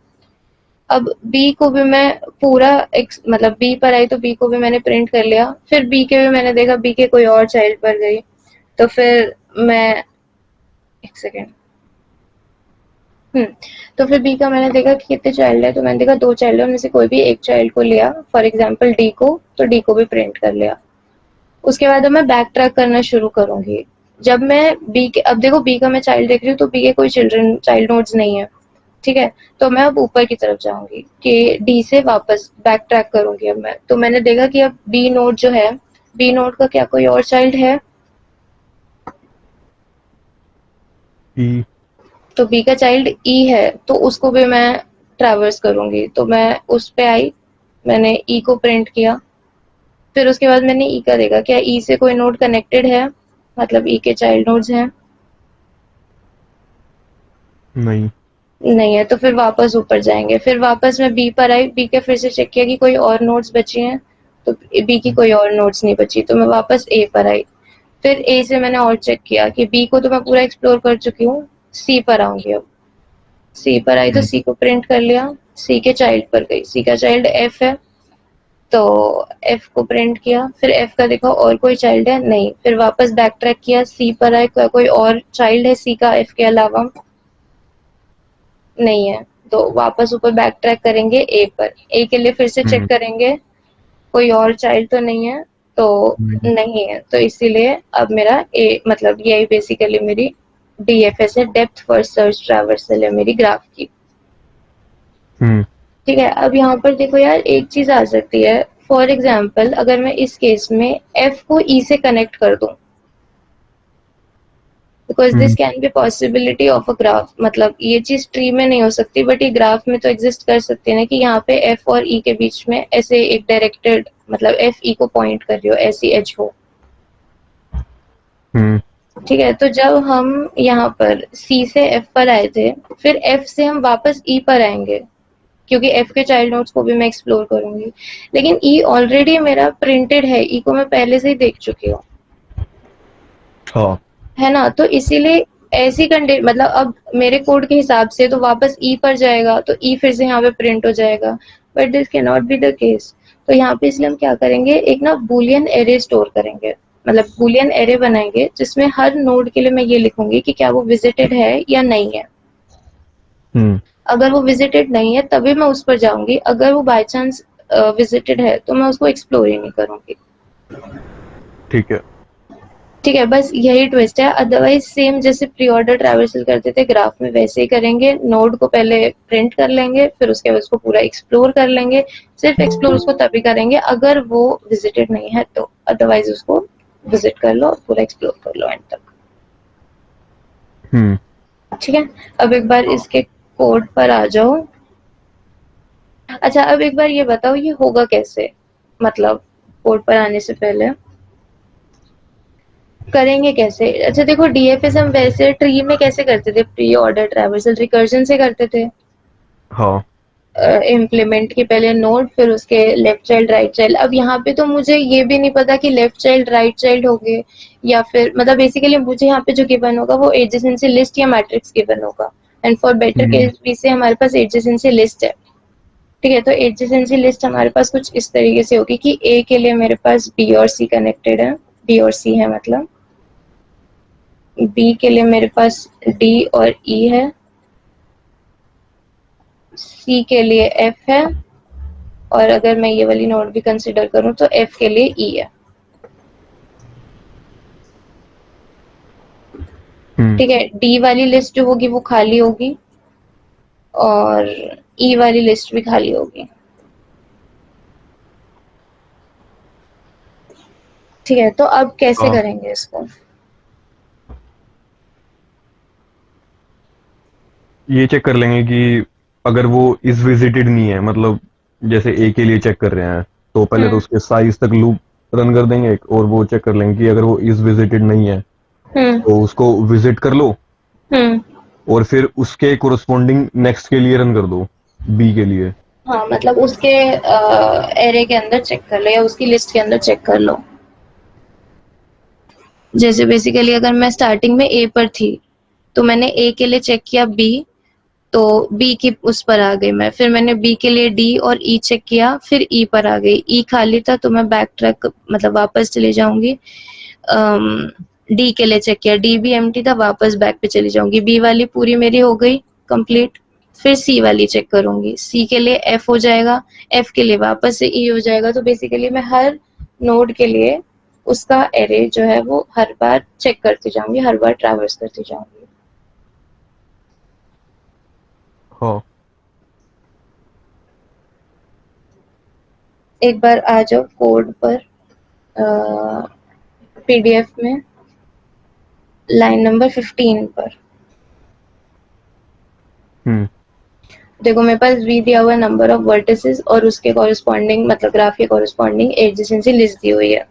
अब बी को भी मैं पूरा मतलब बी पर आई तो बी को भी मैंने प्रिंट कर लिया। फिर बी के भी मैंने देखा बी के कोई और चाइल्ड पर गई, तो फिर मैं एक सेकेंड तो फिर बी का मैंने देखा कि कितने चाइल्ड है, तो मैंने देखा 2 चाइल्ड है, उनमें से कोई भी एक चाइल्ड को लिया, फॉर एग्जांपल डी को, तो डी को भी प्रिंट कर लिया। उसके बाद अब मैं बैक ट्रैक करना शुरू करूंगी। जब मैं बी के, अब देखो बी का मैं चाइल्ड देख रही हूँ तो बी के कोई चाइल्ड नोड्स नहीं है, ठीक है। तो मैं अब ऊपर की तरफ जाऊंगी कि डी से वापस बैक ट्रैक करूंगी अब मैं। तो मैंने देखा कि अब बी नोड जो है, बी नोड का क्या कोई और चाइल्ड है? ई। तो बी का चाइल्ड ई है, तो उसको भी मैं ट्रैवर्स करूंगी। तो मैं उस पे आई, मैंने ई को प्रिंट किया। फिर उसके बाद मैंने ई का देखा क्या ई से कोई नोड कनेक्टेड है, मतलब ई के चाइल्ड नोड्स हैं? नहीं। नहीं है, तो फिर वापस ऊपर जाएंगे। फिर वापस मैं बी पर आई, बी के फिर से चेक किया कि कोई और नोड्स बची हैं, तो बी की कोई और नोड्स नहीं बची, तो मैं वापस ए पर आई। फिर ए से मैंने और चेक किया कि बी को तो मैं पूरा एक्सप्लोर कर चुकी हूँ, सी पर आऊंगी अब। सी पर आई तो सी को प्रिंट कर लिया, सी के चाइल्ड पर गई, सी का चाइल्ड एफ है, तो एफ को प्रिंट किया। फिर एफ का देखा और कोई चाइल्ड है, नहीं। फिर वापस बैक ट्रैक किया, सी पर आए, कोई और चाइल्ड है सी का एफ के अलावा? नहीं है, तो वापस ऊपर बैक ट्रैक करेंगे ए पर। ए के लिए फिर से चेक करेंगे कोई और चाइल्ड तो नहीं है, तो नहीं है, तो इसीलिए अब मेरा ए मतलब यही बेसिकली मेरी डीएफएस है, डेप्थ फर्स्ट सर्च ट्रैवर्सल है मेरी ग्राफ की। ठीक है। अब यहाँ पर देखो यार, एक चीज आ सकती है, फॉर एग्जाम्पल अगर मैं इस केस में एफ को ई से कनेक्ट कर दूं, because this can be possibility of a graph, मतलब ये चीज ट्री में नहीं हो सकती बट ये ग्राफ में तो एग्जिस्ट कर सकती है ना, कि यहाँ पे एफ और ई के बीच में ऐसे एक डायरेक्टेड, मतलब एफ ई को पॉइंट कर रही हो, ऐसी एज हो। ठीक है। तो जब हम यहाँ पर सी से एफ पर आए थे, फिर एफ से हम वापस ई पर आएंगे, क्योंकि एफ के चाइल्ड नोड्स को भी मैं एक्सप्लोर करूंगी। लेकिन ई ऑलरेडी मेरा प्रिंटेड है, ई को मैं पहले से ही देख चुकी हूँ, है ना। तो इसीलिए ऐसी कंडीशन, मतलब अब मेरे कोड के हिसाब से तो वापस ई पर जाएगा, तो ई फिर से यहाँ पे प्रिंट हो जाएगा, but this can not be the case. तो यहाँ पे इसलिए हम क्या करेंगे, एक ना बूलियन एरे स्टोर करेंगे, मतलब बूलियन एरे बनाएंगे जिसमें हर नोड के लिए मैं ये लिखूंगी कि क्या वो विजिटेड है या नहीं है। अगर वो विजिटेड नहीं है तभी मैं उस पर जाऊंगी, अगर वो बाय चांस विजिटेड है तो मैं उसको एक्सप्लोर ही नहीं करूंगी। ठीक है। ठीक है, बस यही ट्विस्ट है। अदरवाइज सेम जैसे प्री ऑर्डर ट्रैवर्सल करते थे ग्राफ में, वैसे ही करेंगे। नोड को पहले प्रिंट कर लेंगे, फिर उसके बाद उसको पूरा एक्सप्लोर कर लेंगे। सिर्फ एक्सप्लोर उसको तभी करेंगे अगर वो विजिटेड नहीं है तो, अदरवाइज उसको विजिट कर लो, पूरा एक्सप्लोर कर लो एंड तक। ठीक है। अब एक बार इसके कोड पर आ जाओ। अच्छा, अब एक बार ये बताओ ये होगा कैसे, मतलब कोड पर आने से पहले करेंगे कैसे? अच्छा देखो, डीएफएस हम वैसे ट्री में कैसे करते थे, प्री ऑर्डर ट्रैवर्सल रिकर्जन से करते थे। हाँ। इम्प्लीमेंट के पहले नोड, फिर उसके लेफ्ट चाइल्ड राइट चाइल्ड। अब यहाँ पे तो मुझे ये भी नहीं पता कि लेफ्ट चाइल्ड राइट चाइल्ड होंगे या फिर, मतलब बेसिकली मुझे यहाँ पे जो गिवन होगा वो एडजेसेंसी लिस्ट या मैट्रिक्स गिवन होगा, एंड फॉर बेटर केस से हमारे पास एडजेसेंसी लिस्ट है। ठीक है। तो एडजेसेंसी लिस्ट हमारे पास कुछ इस तरीके से होगी कि ए के लिए मेरे पास बी और सी कनेक्टेड है, बी और सी है, मतलब बी के लिए मेरे पास डी और ई है, सी के लिए एफ है, और अगर मैं ये वाली नोड भी कंसिडर करूं तो एफ के लिए ई है। ठीक है। डी वाली लिस्ट जो होगी वो खाली होगी और ई वाली लिस्ट भी खाली होगी। ठीक है। तो अब कैसे करेंगे इसको? ये चेक कर लेंगे कि अगर वो इज विजिटेड नहीं है, मतलब जैसे ए के लिए चेक कर रहे हैं तो पहले तो उसके साइज तक लूप रन कर देंगे और वो चेक कर लेंगे कि अगर वो इज विजिटेड नहीं है तो उसको विजिट कर लो और फिर उसके कोरस्पॉन्डिंग नेक्स्ट के लिए रन कर दो, बी के लिए। हाँ, मतलब उसके एरे के अंदर चेक कर लो या उसकी लिस्ट के अंदर चेक कर लो। जैसे बेसिकली अगर मैं स्टार्टिंग में ए पर थी तो मैंने ए के लिए चेक किया बी, तो बी की उस पर आ गई मैं, फिर मैंने बी के लिए डी और ई चेक किया, फिर ई पर आ गई, ई खाली था तो मैं बैक ट्रैक मतलब वापस चली जाऊंगी, डी के लिए चेक किया, डी भी एम्प्टी था, वापस बैक पे चली जाऊंगी, बी वाली पूरी मेरी हो गई कंप्लीट, फिर सी वाली चेक करूंगी, सी के लिए एफ हो जाएगा, एफ के लिए वापस से ई हो जाएगा। तो बेसिकली मैं हर नोड के लिए उसका एरे जो है वो हर बार चेक करती जाऊंगी, हर बार ट्रैवर्स करती जाऊंगी। हाँ एक बार आ जाओ कोड पर, पीडीएफ में लाइन नंबर 15 पर हम्म देखो, मेरे पास वी दिया हुआ है, नंबर ऑफ वर्टिसेस और उसके कॉरेस्पॉन्डिंग मतलब ग्राफ के कॉरेस्पॉन्डिंग एडजेसेंसी लिस्ट दी हुई है।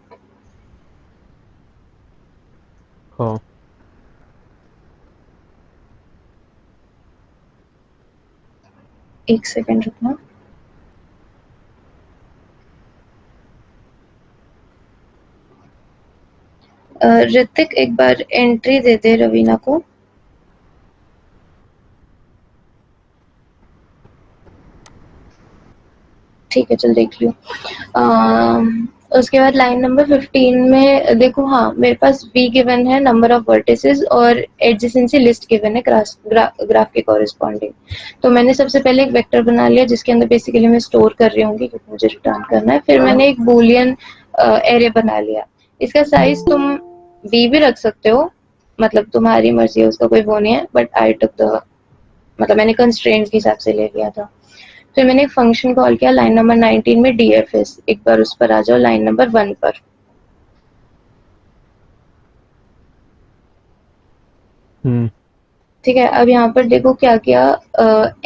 हाँ एक सेकंड रुकना। ऋतिक एक बार एंट्री दे दे रवीना को। ठीक है, चल देख लियो। उसके बाद लाइन नंबर 15 में देखो, हाँ मेरे पास v गिवन है, नंबर ऑफ वर्टिसेस और एडजेसेंसी लिस्ट गिवन है ग्राफ के कॉरेस्पॉन्डिंग। तो मैंने सबसे पहले एक वेक्टर बना लिया जिसके अंदर बेसिकली मैं स्टोर कर रही हूँ क्योंकि मुझे रिटर्न करना है। फिर मैंने एक बूलियन एरे बना लिया। इसका साइज तुम v भी रख सकते हो, मतलब तुम्हारी मर्जी है, उसका कोई वो नहीं है, बट आई टुक द मतलब मैंने कंस्ट्रेंट के हिसाब से ले लिया था। फिर मैंने एक फंक्शन कॉल किया लाइन नंबर 19 में डीएफएस। एक बार उस पर आ जाओ, लाइन नंबर 1 पर। ठीक है, अब यहाँ पर देखो क्या किया,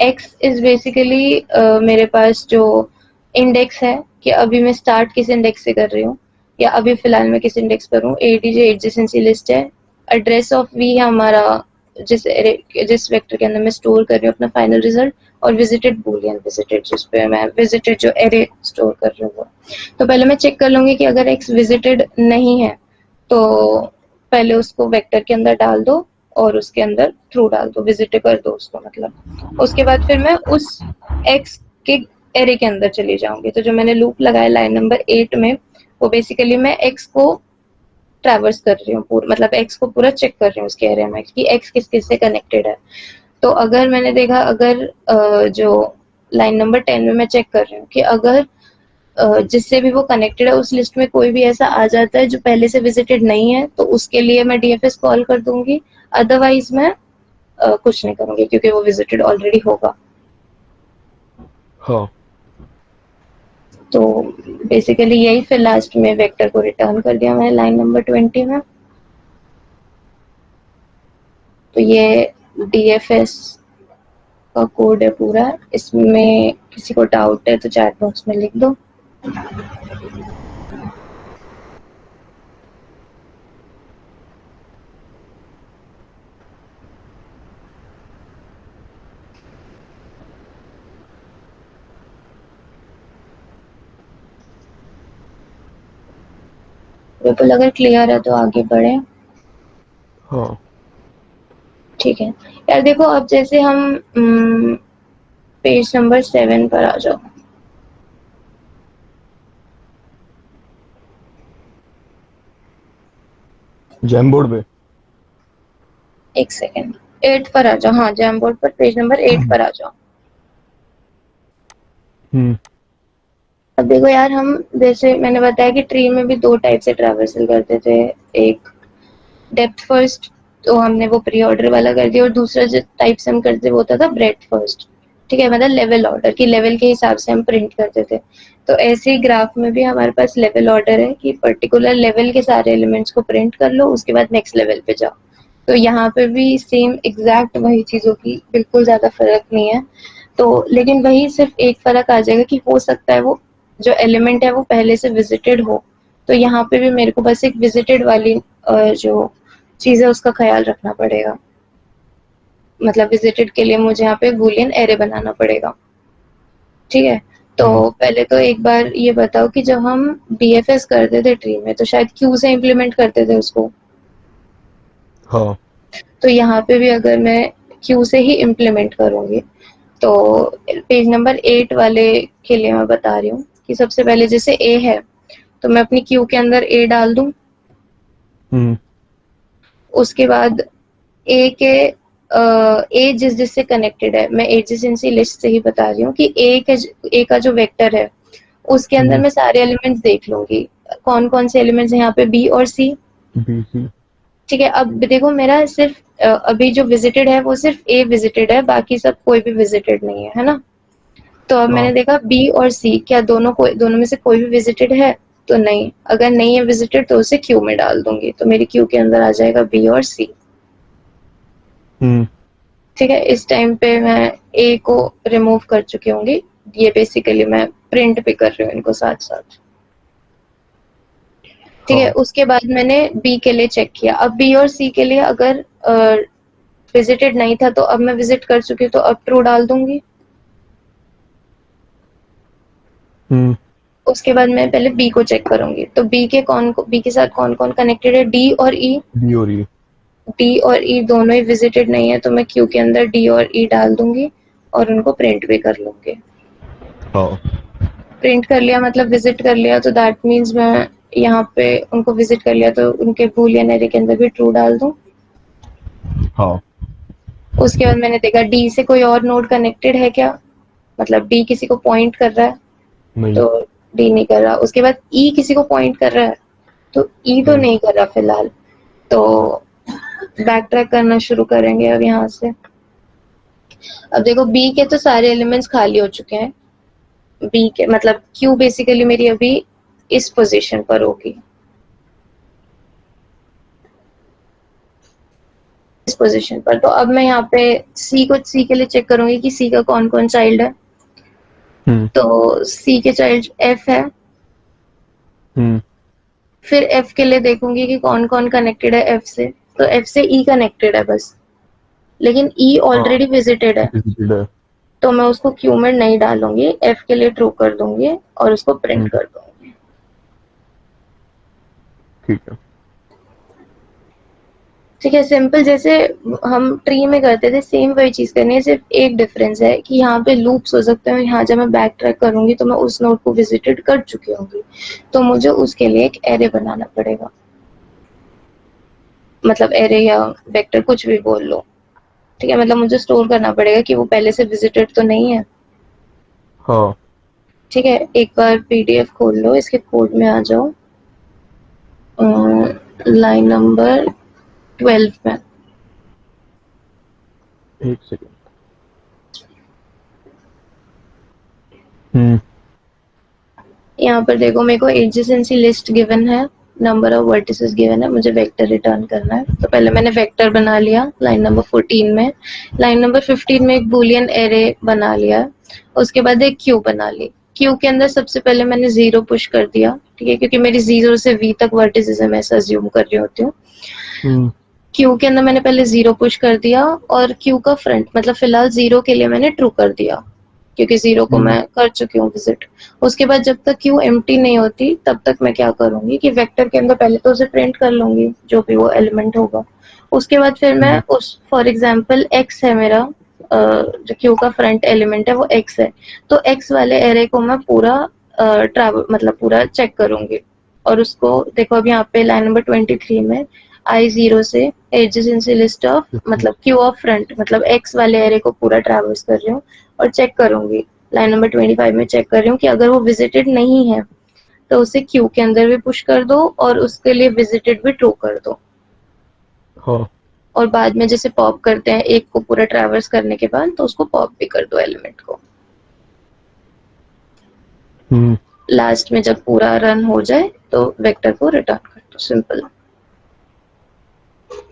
एक्स इज बेसिकली मेरे पास जो इंडेक्स है कि अभी मैं स्टार्ट किस इंडेक्स से कर रही हूँ या अभी फिलहाल मैं किस इंडेक्स पर हूँ। एडीजे एडजेसेंसी लिस्ट है। एड्रेस ऑफ वी है हमारा जिस वेक्टर के अंदर मैं स्टोर कर रही हूँ अपना फाइनल रिजल्ट, और विजिटेड बूलियन विजिटेड जिस पे मैं विजिटेड जो एरे स्टोर कर रही हूँ। तो पहले मैं चेक कर लूंगी कि अगर एक्स विजिटेड नहीं है तो पहले उसको वेक्टर के अंदर डाल दो और उसके अंदर थ्रू डाल दो, विजिट कर दो उसको मतलब। उसके बाद फिर मैं उस एक्स के एरे के अंदर चली जाऊंगी। तो जो मैंने लूप लगाया लाइन नंबर 8 में, वो बेसिकली मैं एक्स को ट्रैवर्स कर रही हूँ पूरा, मतलब एक्स को पूरा चेक कर रही हूँ उसके एरे में कि एक्स किस किस से कनेक्टेड है। तो अगर मैंने देखा, अगर जो लाइन नंबर 10 में मैं चेक कर रही हूँ कि अगर जिससे भी वो कनेक्टेड है उस लिस्ट में कोई भी ऐसा आ जाता है जो पहले से विजिटेड नहीं है, तो उसके लिए मैं डीएफएस कॉल कर दूंगी। अदरवाइज मैं कुछ नहीं करूंगी क्योंकि वो विजिटेड ऑलरेडी होगा। हाँ तो बेसिकली यही, फिर लास्ट में वेक्टर को रिटर्न कर दिया मैंने लाइन नंबर 20 में। तो ये डीएफएस का कोड है पूरा। इसमें किसी को डाउट है तो चैट बॉक्स में लिख दो। बिल्कुल, अगर क्लियर है तो आगे बढ़े। हाँ ठीक है यार, देखो अब जैसे हम पेज नंबर 7 पर आ जाओ। जैम बोर्ड पे। एक सेकेंड, 8 पर आ जाओ। हाँ, जैम बोर्ड पर पेज नंबर 8 पर आ जाओ। अब देखो यार, हम जैसे मैंने बताया कि ट्री में भी 2 टाइप से ट्रैवर्सल करते थे। एक डेप्थ फर्स्ट, तो हमने वो प्री ऑर्डर वाला कर दिया, और दूसरा जो टाइप से हम करते वो होता था ब्रेथ फर्स्ट। ठीक है, मतलब लेवल ऑर्डर की लेवल के हिसाब से हम प्रिंट करते थे। तो ऐसे ही ग्राफ में भी हमारे पास लेवल ऑर्डर है कि पर्टिकुलर लेवल के सारे एलिमेंट्स को प्रिंट कर लो, उसके बाद नेक्स्ट लेवल पे जाओ। तो यहाँ पे भी सेम एग्जैक्ट वही चीजों की बिल्कुल ज्यादा फर्क नहीं है। तो लेकिन वही सिर्फ एक फर्क आ जाएगा कि हो सकता है वो जो एलिमेंट है वो पहले से विजिटेड हो। तो यहाँ पे भी मेरे को बस एक विजिटेड वाली जो चीज है उसका ख्याल रखना पड़ेगा। मतलब विजिटेड के लिए मुझे यहाँ पे बूलियन एरे बनाना पड़ेगा। ठीक है, तो पहले तो एक बार ये बताओ कि जब हम डीएफएस करते थे ट्री में तो शायद क्यू से इम्प्लीमेंट करते थे उसको। हाँ तो यहाँ पे भी अगर मैं क्यू से ही इम्प्लीमेंट करूंगी तो पेज नंबर 8 वाले के लिए मैं बता रही हूँ कि सबसे पहले जैसे ए है तो मैं अपनी क्यू के अंदर ए डाल दूं। हम्म उसके बाद ए के ए जिससे कनेक्टेड है, मैं एडजेसेंसी लिस्ट से ही बता रही हूँ कि ए का जो वेक्टर है उसके अंदर हम्म मैं सारे एलिमेंट्स देख लूंगी कौन कौन से एलिमेंट्स हैं यहाँ पे, बी और सी। BC ठीक है, अब देखो मेरा सिर्फ अभी जो विजिटेड है वो सिर्फ ए विजिटेड है, बाकी सब कोई भी विजिटेड नहीं है ना। तो अब मैंने हाँ देखा बी और सी क्या दोनों में से कोई भी विजिटेड है, तो नहीं, अगर नहीं है विजिटेड तो उसे क्यू में डाल दूंगी, तो मेरी क्यू के अंदर आ जाएगा बी और सी। हम्म ठीक है, इस टाइम पे मैं ए को रिमूव कर चुकी होंगी, ये बेसिकली मैं प्रिंट भी कर रही हूँ इनको साथ साथ। ठीक है, हाँ उसके बाद मैंने बी के लिए चेक किया, अब बी और सी के लिए अगर विजिटेड नहीं था तो अब मैं विजिट कर चुकी हूँ तो अब ट्रू डाल दूंगी। हम्म उसके बाद मैं पहले बी को चेक करूंगी, तो बी के साथ कौन कौन कनेक्टेड है, डी और ई। B और E डी और ई दोनों ही विजिटेड नहीं है तो मैं क्यू के अंदर डी और ई डाल दूंगी और उनको प्रिंट भी कर लूंगी। हाँ प्रिंट कर लिया मतलब विजिट कर लिया, तो दैट मीन्स मैं यहाँ पे उनको विजिट कर लिया तो उनके बूलियन एरे के अंदर भी ट्रू डाल दूं। हाँ उसके बाद मैंने देखा डी से कोई और नोड कनेक्टेड है क्या, मतलब डी किसी को पॉइंट कर रहा है नहीं तो डी नहीं कर रहा। उसके बाद ई किसी को पॉइंट कर रहा है तो ई तो नहीं नहीं कर रहा फिलहाल, तो बैक ट्रैक करना शुरू करेंगे अब यहाँ से। अब देखो बी के तो सारे एलिमेंट्स खाली हो चुके हैं, बी के मतलब क्यू बेसिकली मेरी अभी इस पोजीशन पर होगी, इस पोजीशन पर। तो अब मैं यहाँ पे सी के लिए चेक करूंगी कि सी का कौन कौन चाइल्ड है। हम्म तो सी के चाइल्ड एफ है, हम्म फिर एफ के लिए देखूंगी कि कौन कौन कनेक्टेड है एफ से, तो एफ से ई कनेक्टेड है बस, लेकिन ई हाँ ऑलरेडी विजिटेड है visited है तो मैं उसको क्यू में नहीं डालूंगी, एफ के लिए ट्रू कर दूंगी और उसको प्रिंट कर दूंगी। ठीक है ठीक है, सिंपल जैसे हम ट्री में करते थे सेम वही चीज करनी है, सिर्फ एक डिफरेंस है कि यहाँ पे लूप्स हो सकते हैं, यहाँ जब मैं बैक ट्रैक करूंगी तो मैं उस नोड को विजिटेड कर चुकी होंगी, तो मुझे उसके लिए एक एरे बनाना पड़ेगा, मतलब एरे या वेक्टर कुछ भी बोल लो। ठीक है, मतलब मुझे स्टोर करना पड़ेगा कि वो पहले से विजिटेड तो नहीं है। हाँ ठीक है, एक बार पीडीएफ खोल लो, इसके कोड में आ जाओ, लाइन नंबर 12 में। एक सेकेंड हम्म यहाँ पर देखो मेरे को एडजेसेंसी लिस्ट गिवन है, नंबर ऑफ वर्टिसेस गिवन है, मुझे वेक्टर रिटर्न करना है। तो पहले मैंने वेक्टर बना लिया लाइन नंबर 14 में, लाइन नंबर 15 में एक बूलियन एरे बना लिया, उसके बाद एक क्यू बना ली। क्यू के अंदर सबसे पहले मैंने 0 पुश कर दिया, ठीक है, क्योंकि मेरी 0 से v तक वर्टिसेस है, मैं ऐसा अज्यूम कर रही होती हूँ। हम्म क्यू के अंदर मैंने पहले 0 पुश कर दिया और क्यू का फ्रंट मतलब फिलहाल 0 के लिए मैंने ट्रू कर दिया क्योंकि 0 को मैं कर चुकी हूँ विजिट। उसके बाद जब तक क्यू एम्प्टी नहीं होती तब तक मैं क्या करूंगी कि वेक्टर के अंदर पहले तो उसे प्रिंट कर लूंगी जो भी वो एलिमेंट होगा। उसके बाद फिर मैं उस फॉर एग्जांपल x है मेरा, जो क्यू का फ्रंट एलिमेंट है वो x है, तो x वाले एरे को मैं पूरा ट्रैवल मतलब पूरा चेक करूंगी और उसको देखो अब यहाँ पे लाइन नंबर 23 में I0 से एडजेसेंसी लिस्ट ऑफ मतलब क्यू ऑफ फ्रंट मतलब x वाले एरे को पूरा ट्रैवर्स कर रही हूँ और चेक करूंगी लाइन नंबर 25 में चेक कर रही हूँ कि अगर वो विजिटेड नहीं है तो उसे क्यू के अंदर भी पुश कर दो और उसके लिए विजिटेड भी ट्रू कर दो। हाँ और बाद में जैसे पॉप करते हैं एक को पूरा ट्रैवर्स करने के बाद तो उसको पॉप भी कर दो एलिमेंट को। लास्ट में जब पूरा रन हो जाए तो वेक्टर को रिटर्न कर दो, सिंपल।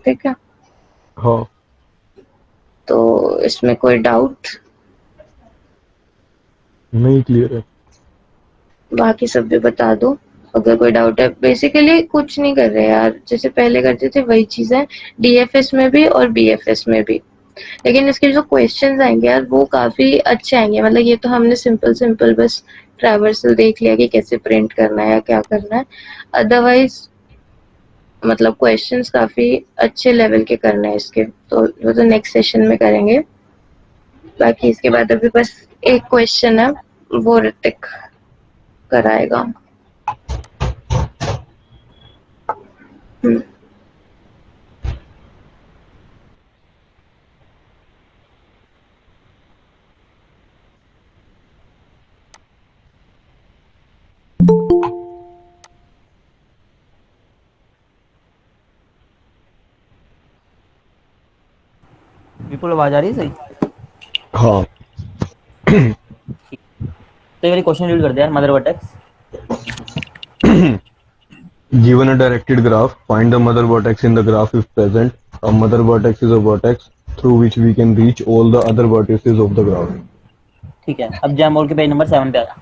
ठीक है, हाँ तो इसमें कोई डाउट? नहीं क्लियर है बाकी सब भी बता दो अगर कोई डाउट है। बेसिकली कुछ नहीं कर रहे यार, जैसे पहले करते थे वही चीजें डीएफएस में भी और बीएफएस में भी, लेकिन इसके जो क्वेश्चंस आएंगे यार वो काफी अच्छे आएंगे। मतलब ये तो हमने सिंपल सिंपल बस ट्रैवर्सल देख लिया कि कैसे प्रिंट करना है या क्या करना है, अदरवाइज मतलब क्वेश्चंस काफी अच्छे लेवल के करने हैं इसके, तो वो तो नेक्स्ट सेशन में करेंगे। बाकी इसके बाद अभी बस एक क्वेश्चन है, वो ऋतिक कराएगा। हम्म। विपुल आवाज आ रही है सही? हाँ तो ये वाली क्वेश्चन रीड कर दे यार, mother vertex. given a directed graph, find the mother vertex in the graph if present. A mother vertex is a vertex through which we can reach all the other vertices of the graph. ठीक है, अब jam बोल के page number 7 पे आ जा।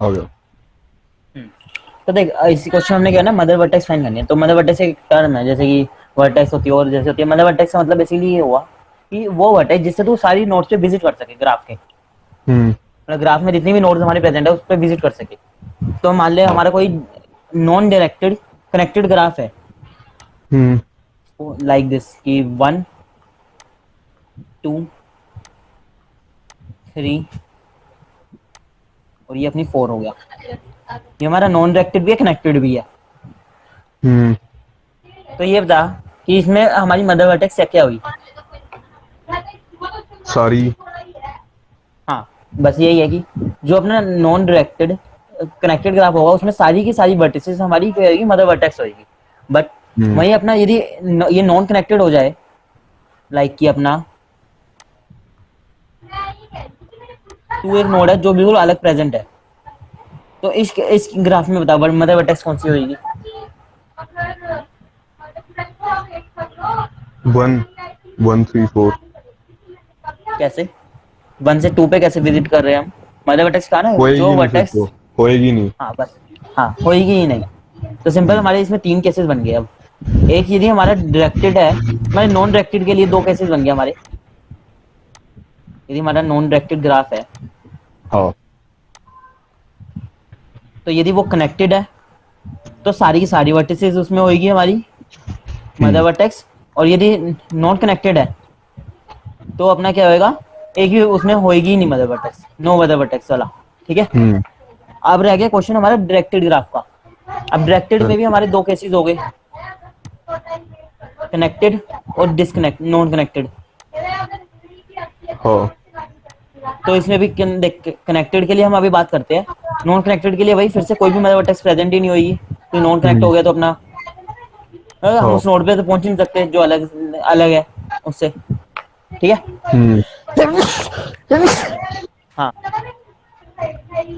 आ गया। तो देख इसी क्वेश्चन हमने क्या ना मदर वर्टेक्स फाइंड करनी है। तो मदर वर्टेक्स एक टर्म है, जैसे कि वर्टेक्स होती है और जैसे होती है। मदर वर्टेक्स का मतलब बेसिकली ये हुआ कि वो वर्टेक्स जिससे तू सारी नोड्स पे विजिट कर सके ग्राफ के, मतलब ग्राफ में जितनी भी नोड्स हमारे प्रेजेंट है उस पर विजिट कर सके। तो मान ले हमारा कोई नॉन डायरेक्टेड कनेक्टेड ग्राफ है लाइक दिस कि 1 2 3 और ये अपनी 4 हो गया। ये हमारा नॉन डायरेक्टेड भी है, कनेक्टेड भी है। तो ये बता कि इसमें हमारी मदर वर्टेक्स क्या हुई? सारी। हाँ, बस यही है कि जो अपना नॉन डायरेक्टेड कनेक्टेड ग्राफ होगा उसमें सारी की सारी वर्टिसेस हमारी क्या होगी? मदर वर्टेक्स होगी। बट वही अपना यदि ये नॉन कनेक्टेड हो जाए, लाइक कि अपना तू एक नोड है जो बिल्कुल अलग प्रेजेंट है, तो इस ग्राफ में बता मदर वर्टेक्स कौन सी होगी? 1 1 3 4। कैसे 1 से 2 पे कैसे विजिट कर रहे हैं हम? मदर वर्टेक्स कहा ना होएगी जो नहीं फिर वर्टेक्स। तो, होएगी नहीं। हाँ बस, हाँ होएगी ही नहीं। तो सिंपल हमारे इसमें 3 केसेस बन गए। अब एक यदि हमारा डायरेक्टेड है, हमारे नॉन डायरेक्टेड के लिए 2 केसेस बन गए हमारे। यदि हमारा नॉन डायरेक्टेड ग्राफ है, हाँ तो यदि वो कनेक्टेड है तो सारी की सारी वर्टिसेस उसमें होगी हमारी मदर वर्टेक्स। और यदि नॉन कनेक्टेड है तो अपना क्या होएगा? एक ही उसमें होएगी नहीं mother vertex, no mother vertex वाला। ठीक है, अब रह गया क्वेश्चन हमारा डायरेक्टेड ग्राफ का। अब डायरेक्टेड में भी हमारे 2 केसेस हो गए, कनेक्टेड और डिसकनेक्ट नॉन कनेक्टेड। हाँ तो इसमें भी कनेक्टेड के लिए हम अभी बात करते हैं। नॉन कनेक्टेड के लिए वही फिर से कोई भी मदर वर्टेक्स प्रेजेंट ही नहीं होगी। तो नॉन कनेक्ट हो गया तो अपना हम उस नोड पे तो पहुंच ही नहीं सकते जो अलग अलग है उससे। ठीक है, हाँ।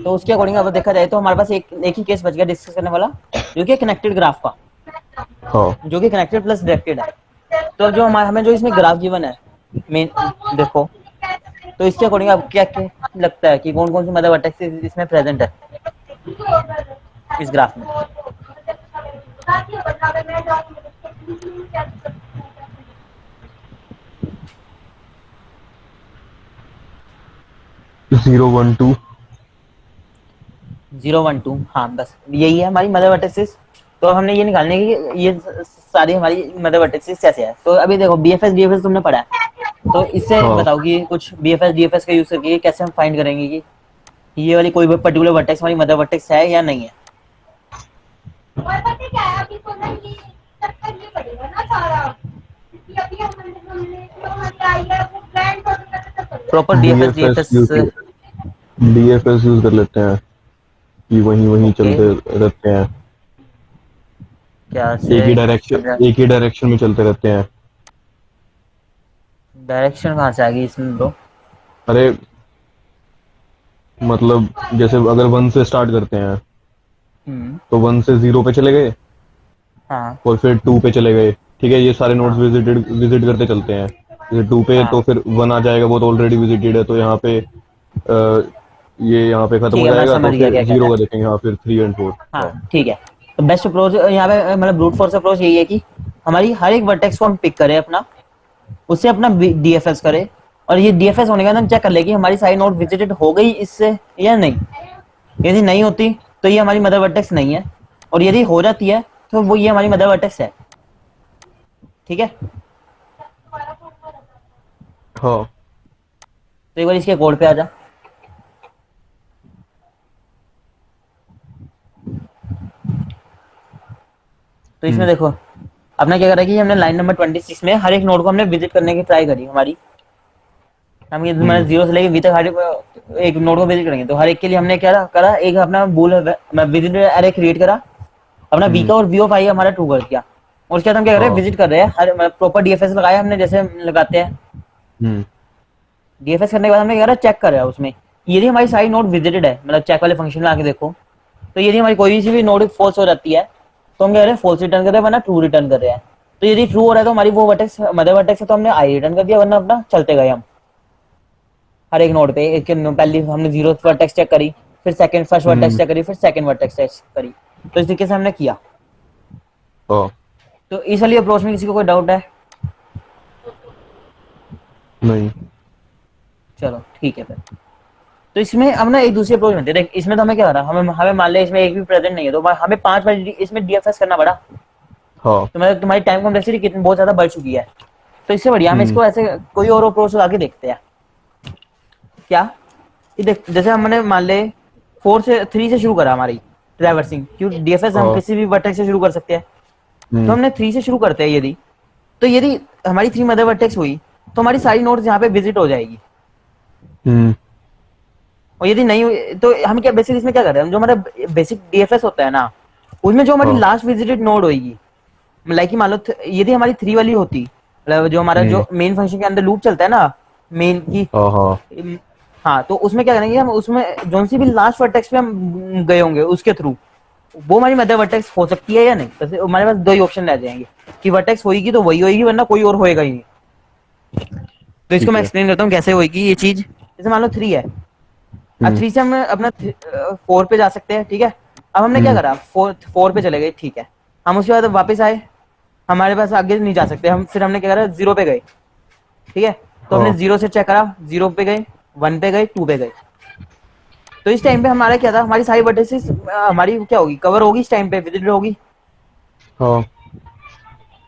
तो उसके अकॉर्डिंग अब देखा जाए तो हमारे पास एक ही केस बच गया डिस्कस करने वाला, जो कि कनेक्टेड ग्राफ का, हाँ जो कि कनेक्टेड प्लस डायरेक्टेड है। तो जो हमें जो इसमें ग्राफ गिवन है मेन देखो, तो इसके अकॉर्डिंग अब क्या क्या लगता है कि कौन कौन सी मदर वर्टेक्स इसमें प्रेजेंट है इस ग्राफ में? 0 1 2। 0 1 2, हाँ बस यही है हमारी मदर वर्टेक्सेस। तो हमने ये निकालने की ये सारी हमारी मदर वर्टेक्सेस कैसे है। तो अभी देखो बीएफएस डीएफएस तुमने पढ़ा है, तो इससे हाँ। बताओ कि कुछ बीएफएस डीएफएस का यूज करके कैसे हम फाइंड करेंगे कि ये वाली कोई भी पर्टिकुलर वर्टेक्स हमारी मदर वर्टेक्स है या नहीं है। Proper DFS DFS DFS use कर लेते हैं कि वहीं चलते रहते हैं, क्या एक ही डायरेक्शन में चलते रहते हैं। डायरेक्शन कहाँ से आ गई इसमें ब्रो? अरे मतलब जैसे अगर 1 से स्टार्ट करते हैं तो 1 से 0 पे चले गए, हाँ और फिर 2 पे चले गए। ठीक है, ये सारे नोड्स विजिट करते चलते हैं। जैसे 2 पे तो फिर 1 आ जाएगा, वो तो ऑलरेडी विजिटेड है, तो यहाँ पे ये यहाँ पे खत्म हो जाएगा, तो फिर 0 का देखेंगे। हाँ, फिर 3 और 4। हाँ ठीक है। तो बेस्ट अप्रोच यहाँ पे मतलब ब्रूट फोर्स अप्रोच यही है कि हमारी हर एक वर्टेक्स को हम पिक करें अपना, उससे अपना डीएफएस करें, और ये डीएफएस होने के बाद हम चेक कर ले कि हमारी सारी नोड विजिटेड हो गई इससे या नहीं। यदि नहीं होती तो ये हमारी मदर वर्टेक्स नहीं है, और यदि हो जाती है तो वो ये हमारी मदर वर्टेक्स है, ठीक है। हाँ तो एक बार इसके कोड पे आ जा। तो इसमें देखो अपना क्या करा कि हमने लाइन नंबर 26 में हर एक नोड को हमने विजिट करने की ट्राई करी हमारी। हम ये मैंने 0 से लेके v तक हर एक नोड को विजिट करेंगे, तो हर एक के लिए हमने क्या करा, एक अपना बूल विजिट एरे क्रिएट करा, अपना v का और v ऑफ i हमारा ट्रू कर दिया, और उसके बाद हम क्या कर रहे हैं, विजिट कर रहे हैं हर प्रॉपर डीएफएस लगाया हमने जैसे लगाते हैं। डीएफएस करने के बाद हमने क्या करा, चेक कर रहा है उसमें यदि हमारी सारी नोड विजिटेड है, मतलब चेक वाले फंक्शन में आके देखो, तो यदि हमारी कोई सी भी नोड फॉल्स हो जाती है तो हम कह रहे हैं फॉल्स रिटर्न कर रहे हैं, वरना ट्रू रिटर्न कर रहे हैं। तो यदि ट्रू हो रहा है तो हमारी वो वर्टेक्स मदर वर्टेक्स है, तो हमने आई रिटर्न कर दिया, वरना अपना चलते गए हम हर एक नोड पे। एक पहले हमने 0th वर्टेक्स चेक करी, फिर सेकंड फर्स्ट वर्टेक्स चेक करी, फिर सेकंड वर्टेक्स चेक करी। तो इस तरीके से हमने किया। तो इस वाली अप्रोच में किसी को कोई डाउट है? नहीं। चलो ठीक है फिर। तो इसमें अब ना एक दूसरी अप्रोच बनती है। देख इसमें तो हमें क्या हो रहा है, हमें हमें मान ले इसमें एक भी प्रेजेंट नहीं है, तो हमें 5 बार इसमें डीएफएस करना पड़ा। हाँ तो मतलब तुम्हारी टाइम कॉम्प्लेक्सिटी कितनी बहुत ज्यादा बढ़ चुकी है। तो इससे बढ़िया हम इसको ऐसे कोई और अप्रोच लगा के देखते हैं। क्या ये देख, जैसे हमने मान ले 4 से 3 से शुरू करा हमारी ट्रैवर्सिंग, क्यों डीएफएस हम किसी भी वर्टेक्स से शुरू कर सकते हैं। तो हमने 3 से शुरू करते हैं यदि, तो यदि हमारी 3 मदर वर्टेक्स हुई तो हमारी सारी नोड्स यहाँ पे विजिट हो जाएगी। और यदि नहीं हुई तो हम क्या बेसिक इसमें क्या कर रहे हैं, जो हमारा बेसिक डीएफएस होता है ना, उसमें जो हमारी लास्ट विजिटेड नोड होगी, लाइक मान लो यदि हमारी 3 वाली होती, मतलब जो हमारा जो मेन फंक्शन के अंदर लूप चलता है ना मेन की, हाँ, तो उसमें क्या करेंगे हम, उसमें जो सी भी लास्ट वर्टेक्स पे हम गए होंगे उसके थ्रू वो हमारी मदर वर्टेक्स हो सकती है या नहीं। तो हमारे पास 2 ही ऑप्शन रह जाएंगे कि वर्टेक्स होगी तो वही होगी, वरना कोई और होएगा ही नहीं। तो इसको मैं एक्सप्लेन करता हूँ कैसे होगी ये चीज। जैसे मान लो 3 है, अब 3 से हम अपना 4 पे जा सकते हैं, ठीक है। अब हमने क्या करा, 4 पे चले गए, ठीक है। हम उसके बाद वापस आए, हमारे पास आगे नहीं जा सकते हम, फिर हमने क्या करा 0 पे गए, ठीक है। तो हमने 0 से चेक करा, 0 पे गए, 1 पे गए, 2 पे गए। तो इस टाइम पे हमारा क्या था, हमारी सारी वर्टिसेस हमारी क्या होगी, कवर होगी, इस टाइम पे विजिट होगी,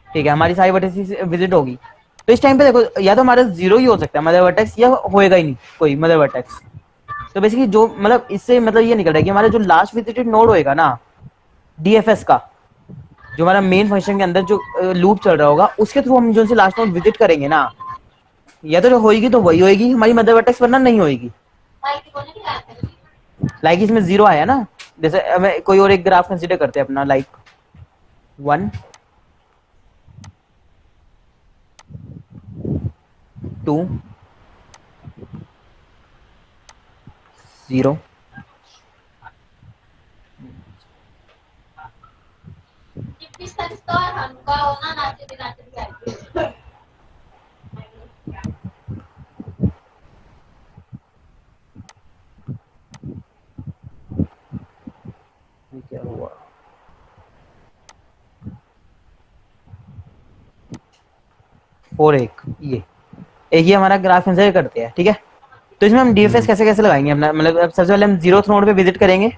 ठीक है। हमारी सारी वर्टिसेस विजिट होगी। तो इस टाइम पे देखो या तो हमारा 0 ही हो सकता है मदर वर्टेक्स, या होएगा ही नहीं कोई मदर वर्टेक्स। तो बेसिकली जो मतलब इससे मतलब ये निकल रहा है कि हमारा जो लास्ट विजिटेड नोड होएगा ना डीएफएस का, जो हमारा मेन फंक्शन के अंदर जो लूप चल रहा होगा, उसके थ्रू हम जो से लास्ट नोड विजिट करेंगे ना, या तो जो होएगी तो वही होएगी हमारी मदर वर्टेक्स, वरना नहीं होएगी। लाइक इसमें 0 आया ना, जैसे हमें कोई और एक ग्राफ कंसीडर करते हैं अपना, लाइक 1 2 0। क्या हुआ, और एक ये हमारा ग्राफ कंसीडर करते हैं, ठीक है। तो इसमें हम डीएफएस कैसे कैसे लगाएंगे अपना, मतलब सबसे पहले हम 0th नोड पे विजिट करेंगे,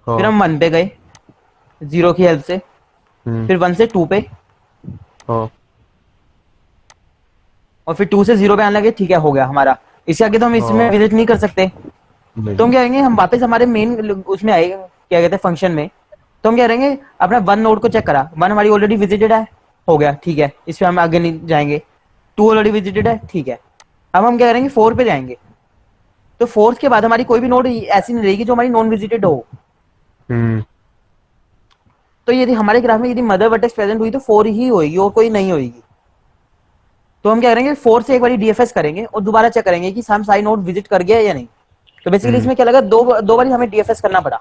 फिर हम 1 पे गए 0 की हेल्प से, फिर 1 से 2 पे, और फिर 2 से 0 पे आने लगे, ठीक है, हो गया हमारा। इससे आगे तो हम इसमें विजिट नहीं कर सकते। तो हम क्या करेंगे, हम वापस हमारे मेन उसमें आए, क्या कहते हैं, फंक्शन में। तो हम क्या करेंगे, अपना 1 नोड को चेक करा, 1 हमारी ऑलरेडी विजिटेड है, हो गया, ठीक है, इस पे हम आगे नहीं जाएंगे। 2 ऑलरेडी विजिटेड है, ठीक है। अब हम क्या करेंगे, 4 पे जाएंगे। तो 4th के बाद हमारी कोई भी नोड ऐसी नहीं रहेगी जो हमारी नॉन विजिटेड हो। तो यदि हमारे ग्राफ में यदि मदर वर्टेक्स प्रेजेंट हुई तो 4 ही होगी और कोई नहीं होगी। तो हम क्या करेंगे, 4 से एक बार डीएफएस करेंगे और दोबारा चेक करेंगे कि हम सारी नोड विजिट कर गया या नहीं। तो बेसिकली इसमें क्या लगा, दो बार हमें डीएफएस करना पड़ा।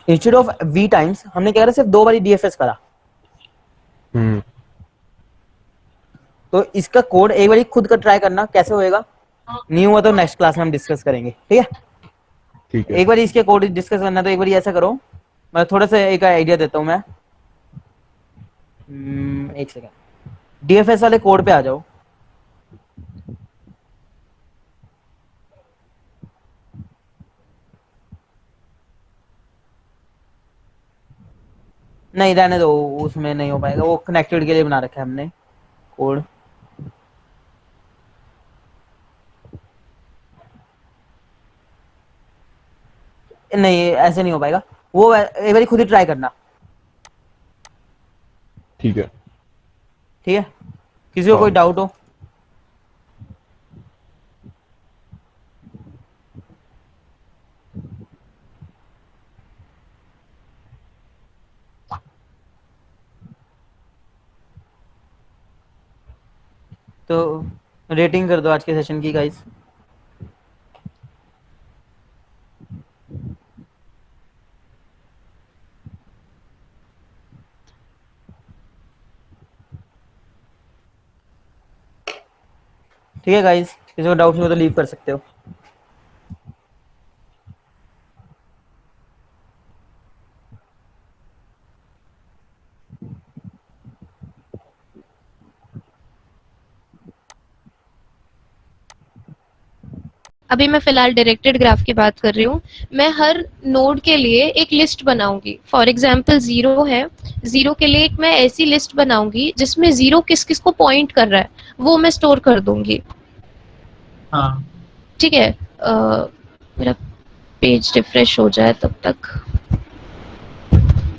इंस्टेड ऑफ वी टाइम्स हमने क्या करा, सिर्फ 2 बार डीएफएस करा। तो इसका कोड एक बार खुद का ट्राई करना कैसे होएगा, नहीं हुआ तो नेक्स्ट क्लास में हम डिस्कस करेंगे, ठीक है। ठीक है। एक बार इसके कोड डिस्कस करना, तो एक बार ऐसा करो, मैं थोड़ा सा एक आइडिया देता हूं मैं। एक सेकंड, डीएफएस वाले कोड पे आ जाओ। नहीं रहने दो, उसमें नहीं हो पाएगा, वो कनेक्टेड के लिए बना रखा है हमने कोड। नहीं ऐसे नहीं हो पाएगा, वो एक बार खुद ही ट्राई करना, ठीक है। ठीक है। किसी को हाँ। कोई डाउट हो? तो रेटिंग कर दो आज के सेशन की गाइस। ठीक है गाइस, किसी को डाउट नहीं हो तो लीव कर सकते हो। अभी मैं फिलहाल डायरेक्टेड ग्राफ की बात कर रही हूँ। मैं हर नोड के लिए एक लिस्ट बनाऊंगी। फॉर एग्जांपल 0 है, 0 के लिए एक मैं ऐसी लिस्ट बनाऊंगी जिसमें 0 किस किस को पॉइंट कर रहा है वो मैं स्टोर कर दूंगी। हाँ ठीक है, मेरा पेज रिफ्रेश हो जाए तब तक।